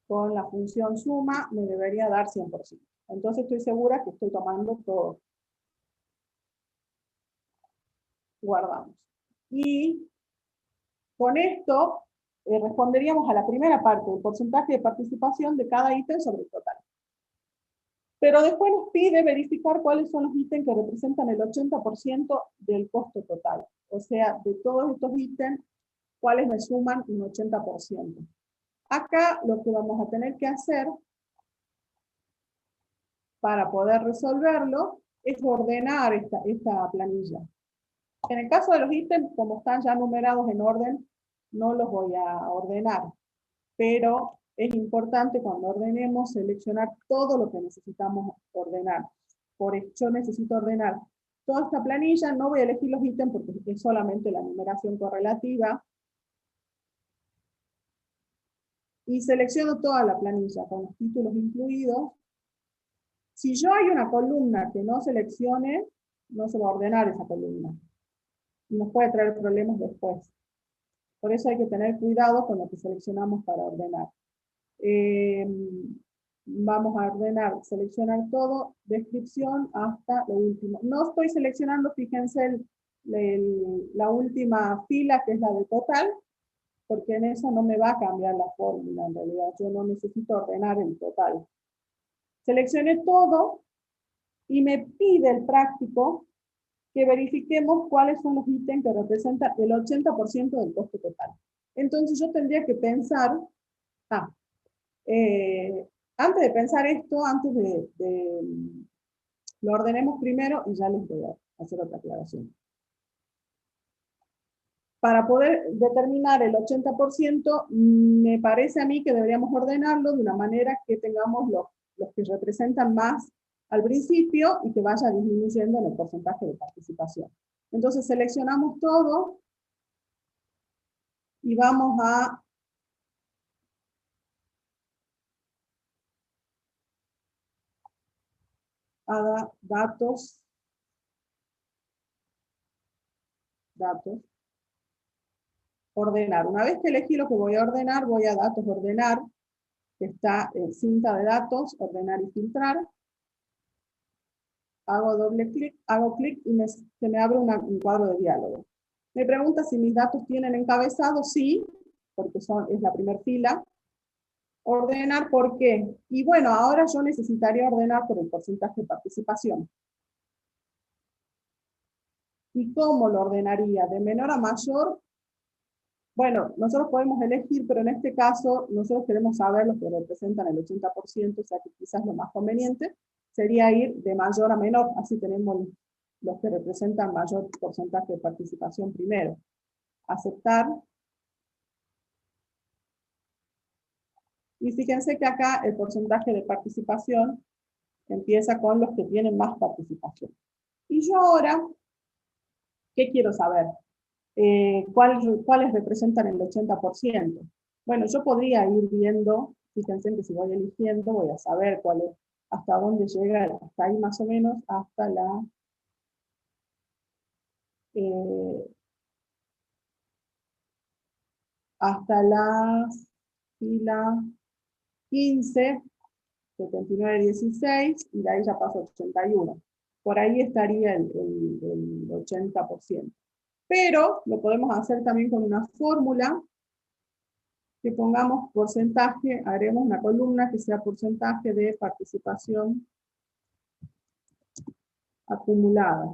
con la función suma, me debería dar 100%. Entonces estoy segura que estoy tomando todo. Guardamos. Y con esto responderíamos a la primera parte, el porcentaje de participación de cada ítem sobre el total. Pero después nos pide verificar cuáles son los ítems que representan el 80% del costo total. O sea, de todos estos ítems, cuáles me suman un 80%. Acá lo que vamos a tener que hacer para poder resolverlo es ordenar esta planilla. En el caso de los ítems, como están ya numerados en orden, no los voy a ordenar. Pero es importante cuando ordenemos seleccionar todo lo que necesitamos ordenar. yo necesito ordenar toda esta planilla, no voy a elegir los ítems porque es solamente la numeración correlativa. Y selecciono toda la planilla con los títulos incluidos. Si yo hay una columna que no seleccione, no se va a ordenar esa columna. Y nos puede traer problemas después. Por eso hay que tener cuidado con lo que seleccionamos para ordenar. Vamos a ordenar, seleccionar todo, descripción hasta lo último. No estoy seleccionando, fíjense, la última fila, que es la de total, porque en eso no me va a cambiar la fórmula, en realidad. Yo no necesito ordenar el total. Seleccioné todo y me pide el práctico que verifiquemos cuáles son los ítems que representan el 80% del costo total. Entonces yo tendría que pensar, antes de pensar esto, antes lo ordenemos primero y ya les voy a hacer otra aclaración. Para poder determinar el 80%, me parece a mí que deberíamos ordenarlo de una manera que tengamos los que representan más al principio y que vaya disminuyendo en el porcentaje de participación. Entonces seleccionamos todo y vamos a datos, ordenar. Una vez que elegí lo que voy a ordenar, voy a datos, ordenar, que está en cinta de datos, ordenar y filtrar. Hago doble clic, hago clic y se me abre un cuadro de diálogo. Me pregunta si mis datos tienen encabezado, sí, porque es la primera fila. Ordenar, ¿por qué? Y bueno, ahora yo necesitaría ordenar por el porcentaje de participación. ¿Y cómo lo ordenaría? ¿De menor a mayor? Bueno, nosotros podemos elegir, pero en este caso nosotros queremos saber los que representan el 80%, o sea que quizás lo más conveniente sería ir de mayor a menor, así tenemos los que representan mayor porcentaje de participación primero. Aceptar. Y fíjense que acá el porcentaje de participación empieza con los que tienen más participación. Y yo ahora, ¿qué quiero saber? ¿Cuáles representan el 80%? Bueno, yo podría ir viendo, fíjense que si voy eligiendo, voy a saber hasta dónde llega, hasta ahí más o menos, hasta la fila 15, 79, 16, y de ahí ya paso a 81. Por ahí estaría el 80%. Pero lo podemos hacer también con una fórmula, que pongamos porcentaje, haremos una columna que sea porcentaje de participación acumulada.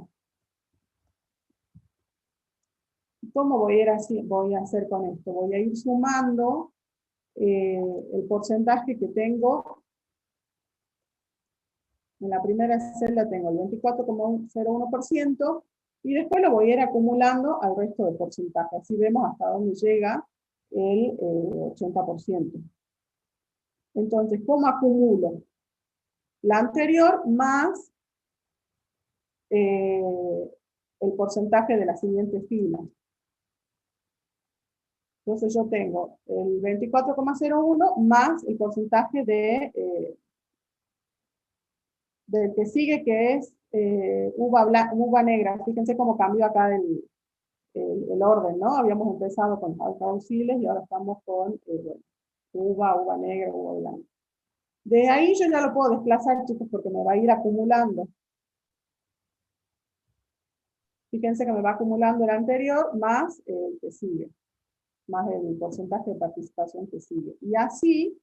¿Cómo voy a hacer con esto? Voy a ir sumando el porcentaje que tengo. En la primera celda tengo el 24,01%, y después lo voy a ir acumulando al resto del porcentaje. Así vemos hasta dónde llega el 80%. Entonces, ¿cómo acumulo? La anterior más el porcentaje de la siguiente fila. Entonces yo tengo el 24,01 más el porcentaje del que sigue, que es uva negra. Fíjense cómo cambió acá el orden, ¿no? Habíamos empezado con alcauciles y ahora estamos con uva negra, uva blanca. De ahí yo ya lo puedo desplazar, chicos, porque me va a ir acumulando. Fíjense que me va acumulando el anterior más el que sigue, más el porcentaje de participación que sigue. Y así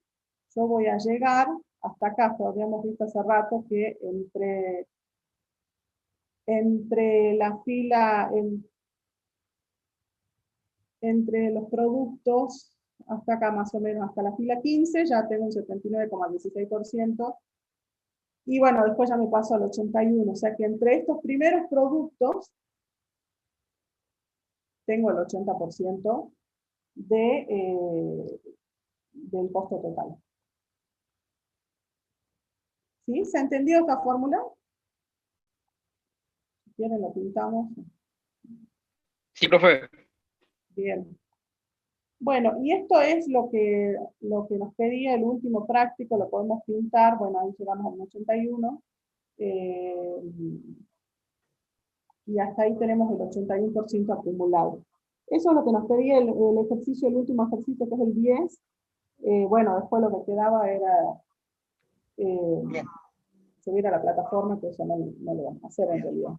yo voy a llegar hasta acá. Habíamos visto hace rato que entre la fila, entre los productos, hasta acá más o menos, hasta la fila 15, ya tengo un 79,16%. Y bueno, después ya me paso al 81%. O sea que entre estos primeros productos, tengo el 80% del costo total. ¿Sí? ¿Se ha entendido esta fórmula? quieren lo pintamos. Sí, profe. Bien. Bueno, y esto es lo que nos pedía el último práctico, lo podemos pintar, bueno, ahí llegamos al 81, y hasta ahí tenemos el 81% acumulado. Eso es lo que nos pedía el ejercicio, el último ejercicio, que es el 10. Bueno, después lo que quedaba era subir a la plataforma, que eso no lo vamos a hacer en realidad.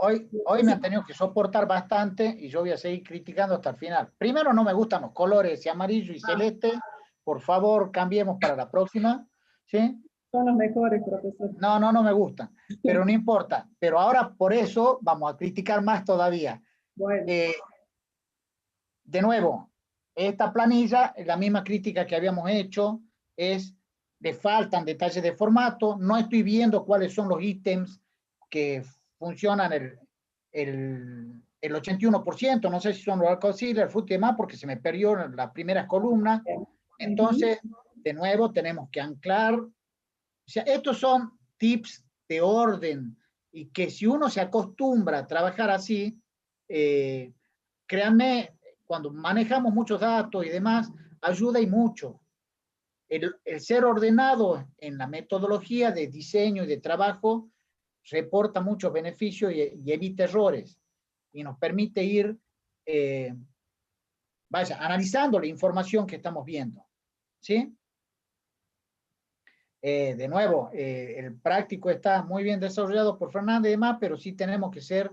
Hoy me han tenido que soportar bastante y yo voy a seguir criticando hasta el final. Primero, no me gustan los colores amarillo y celeste. Por favor, cambiemos para la próxima. ¿Sí? Son los mejores, profesor. No me gustan, pero no importa. Pero ahora por eso vamos a criticar más todavía. Bueno. De nuevo, esta planilla, la misma crítica que habíamos hecho, le faltan detalles de formato. No estoy viendo cuáles son los ítems que funcionan el 81%, no sé si son los auxiliares, el fruto y demás, porque se me perdió en las primeras columnas. Entonces, de nuevo, tenemos que anclar. O sea, estos son tips de orden, y que si uno se acostumbra a trabajar así, créanme, cuando manejamos muchos datos y demás, ayuda y mucho. El ser ordenado en la metodología de diseño y de trabajo reporta muchos beneficios y evita errores, y nos permite ir analizando la información que estamos viendo. ¿Sí? De nuevo, el práctico está muy bien desarrollado por Fernanda y demás, pero sí tenemos que ser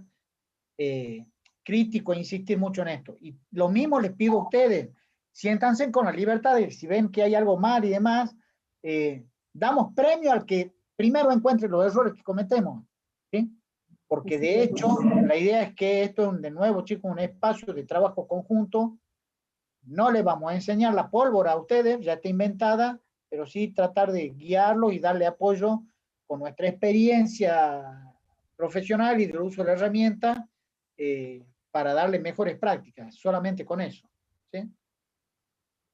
críticos e insistir mucho en esto. Y lo mismo les pido a ustedes, siéntanse con la libertad de, si ven que hay algo mal y demás, damos premio al que primero encuentre los errores que cometemos. ¿Sí? Porque de hecho, la idea es que esto, de nuevo, chicos, un espacio de trabajo conjunto. No le vamos a enseñar la pólvora a ustedes, ya está inventada, pero sí tratar de guiarlos y darle apoyo con nuestra experiencia profesional y del uso de la herramienta para darle mejores prácticas, solamente con eso. ¿Sí?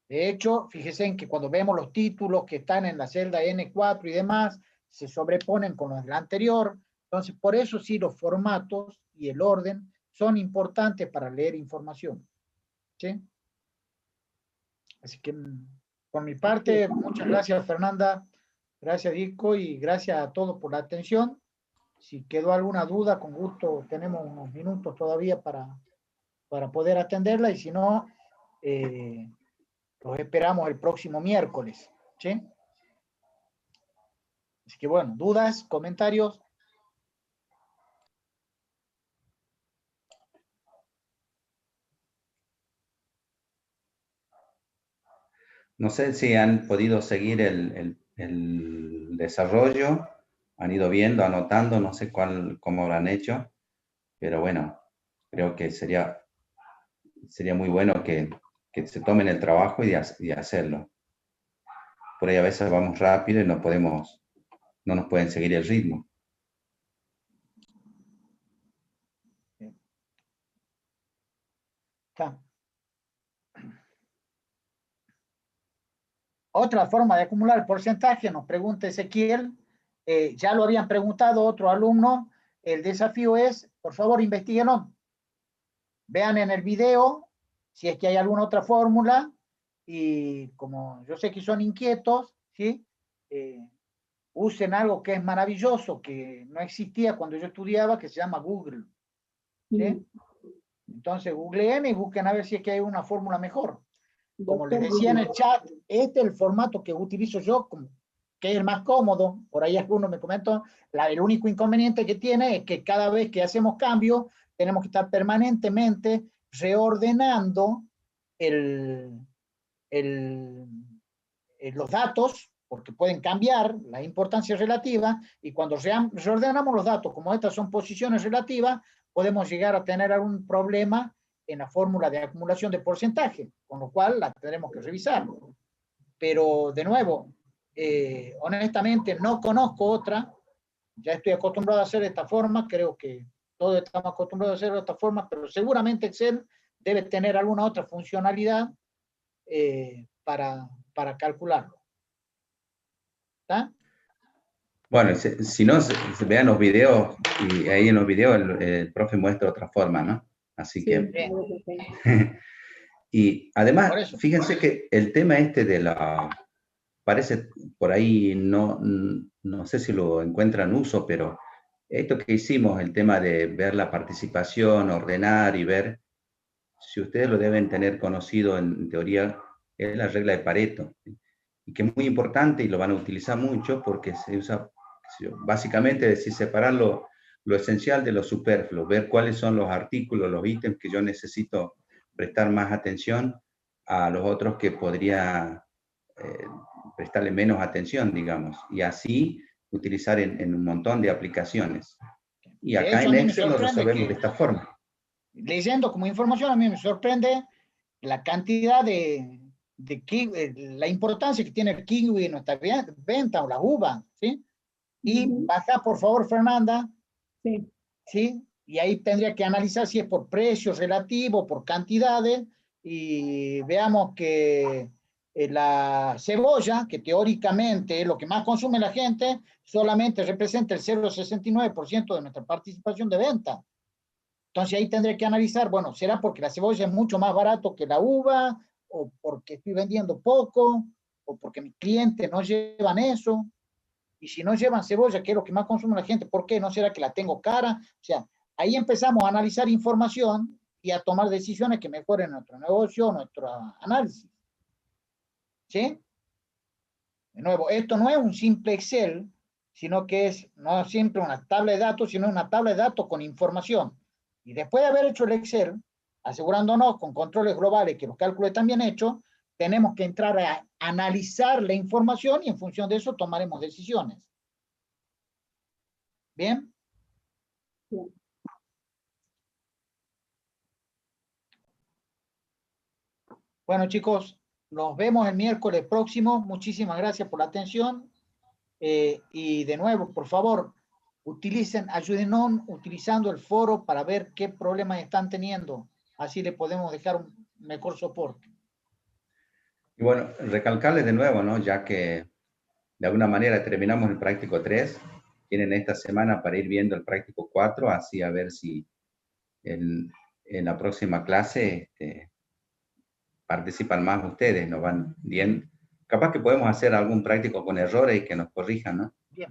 De hecho, fíjense en que cuando vemos los títulos que están en la celda N4 y demás, se sobreponen con los del anterior. Entonces, por eso sí los formatos y el orden son importantes para leer información. ¿Sí? Así que, por mi parte, muchas gracias, Fernanda, gracias, Dico, y gracias a todos por la atención. Si quedó alguna duda, con gusto tenemos unos minutos todavía para poder atenderla, y si no, los esperamos el próximo miércoles. ¿Sí? Así que bueno, dudas, comentarios. No sé si han podido seguir el desarrollo, han ido viendo, anotando, no sé cómo lo han hecho, pero bueno, creo que sería muy bueno que se tomen el trabajo y hacerlo. Por ahí a veces vamos rápido y no nos pueden seguir el ritmo. Está. Otra forma de acumular el porcentaje, nos pregunta Ezequiel, ya lo habían preguntado otro alumno. El desafío es, por favor, investiguenlo. Vean en el video si es que hay alguna otra fórmula, y como yo sé que son inquietos, ¿sí? Usen algo que es maravilloso, que no existía cuando yo estudiaba, que se llama Google. ¿Sí? Entonces, googleen y busquen a ver si es que hay una fórmula mejor. Como les decía en el chat, este es el formato que utilizo yo, que es el más cómodo. Por ahí alguno me comentó, el único inconveniente que tiene es que cada vez que hacemos cambios, tenemos que estar permanentemente reordenando los datos, porque pueden cambiar la importancia relativa, y cuando reordenamos los datos, como estas son posiciones relativas, podemos llegar a tener algún problema en la fórmula de acumulación de porcentaje, con lo cual la tendremos que revisar. Pero, de nuevo, honestamente no conozco otra. Ya estoy acostumbrado a hacer de esta forma, creo que todos estamos acostumbrados a hacerlo de esta forma, pero seguramente Excel debe tener alguna otra funcionalidad para calcularlo. ¿Está? Bueno, si no, se vean los videos, y ahí en los videos el profe muestra otra forma, ¿no? Así Sí, que... claro que sí. Y Por además, eso. fíjense que el tema este de la... Parece por ahí, no sé si lo encuentran uso, pero esto que hicimos, el tema de ver la participación, ordenar y ver, si ustedes lo deben tener conocido en teoría, es la regla de Pareto, ¿sí? Y que es muy importante y lo van a utilizar mucho porque se usa, básicamente, es decir, separar lo esencial de lo superfluo, ver cuáles son los artículos, los ítems que yo necesito prestar más atención a los otros que podría prestarle menos atención, digamos, y así utilizar en un montón de aplicaciones. Y De acá hecho, a en mí me Excel lo sorprende resolvemos de que, esta forma. leyendo como información, a mí me sorprende la cantidad la importancia que tiene el kiwi en nuestra venta o la uva, ¿sí? Y baja, por favor, Fernanda, Sí. ¿sí? Y ahí tendría que analizar si es por precios relativos, por cantidades, y veamos que la cebolla, que teóricamente es lo que más consume la gente, solamente representa el 0,69% de nuestra participación de venta. Entonces ahí tendré que analizar, bueno, ¿será porque la cebolla es mucho más barato que la uva? ¿O porque estoy vendiendo poco? ¿O porque mis clientes no llevan eso? Y si no llevan cebolla, que es lo que más consume la gente, ¿por qué? ¿No será que la tengo cara? O sea, ahí empezamos a analizar información y a tomar decisiones que mejoren nuestro negocio, nuestro análisis. ¿Sí? De nuevo, esto no es un simple Excel, sino que es no siempre una tabla de datos, sino una tabla de datos con información. Y después de haber hecho el Excel, asegurándonos con controles globales que los cálculos están bien hechos, tenemos que entrar a analizar la información y en función de eso tomaremos decisiones. ¿Bien? Bien. Bueno, chicos, nos vemos el miércoles próximo. Muchísimas gracias por la atención. Y de nuevo, por favor, ayúdenos utilizando el foro para ver qué problemas están teniendo. Así le podemos dejar un mejor soporte. Y bueno, recalcarles de nuevo, ¿no? Ya que de alguna manera terminamos el práctico 3, tienen esta semana para ir viendo el práctico 4, así a ver si en la próxima clase participan más ustedes, nos van bien. Capaz que podemos hacer algún práctico con errores y que nos corrijan, ¿no?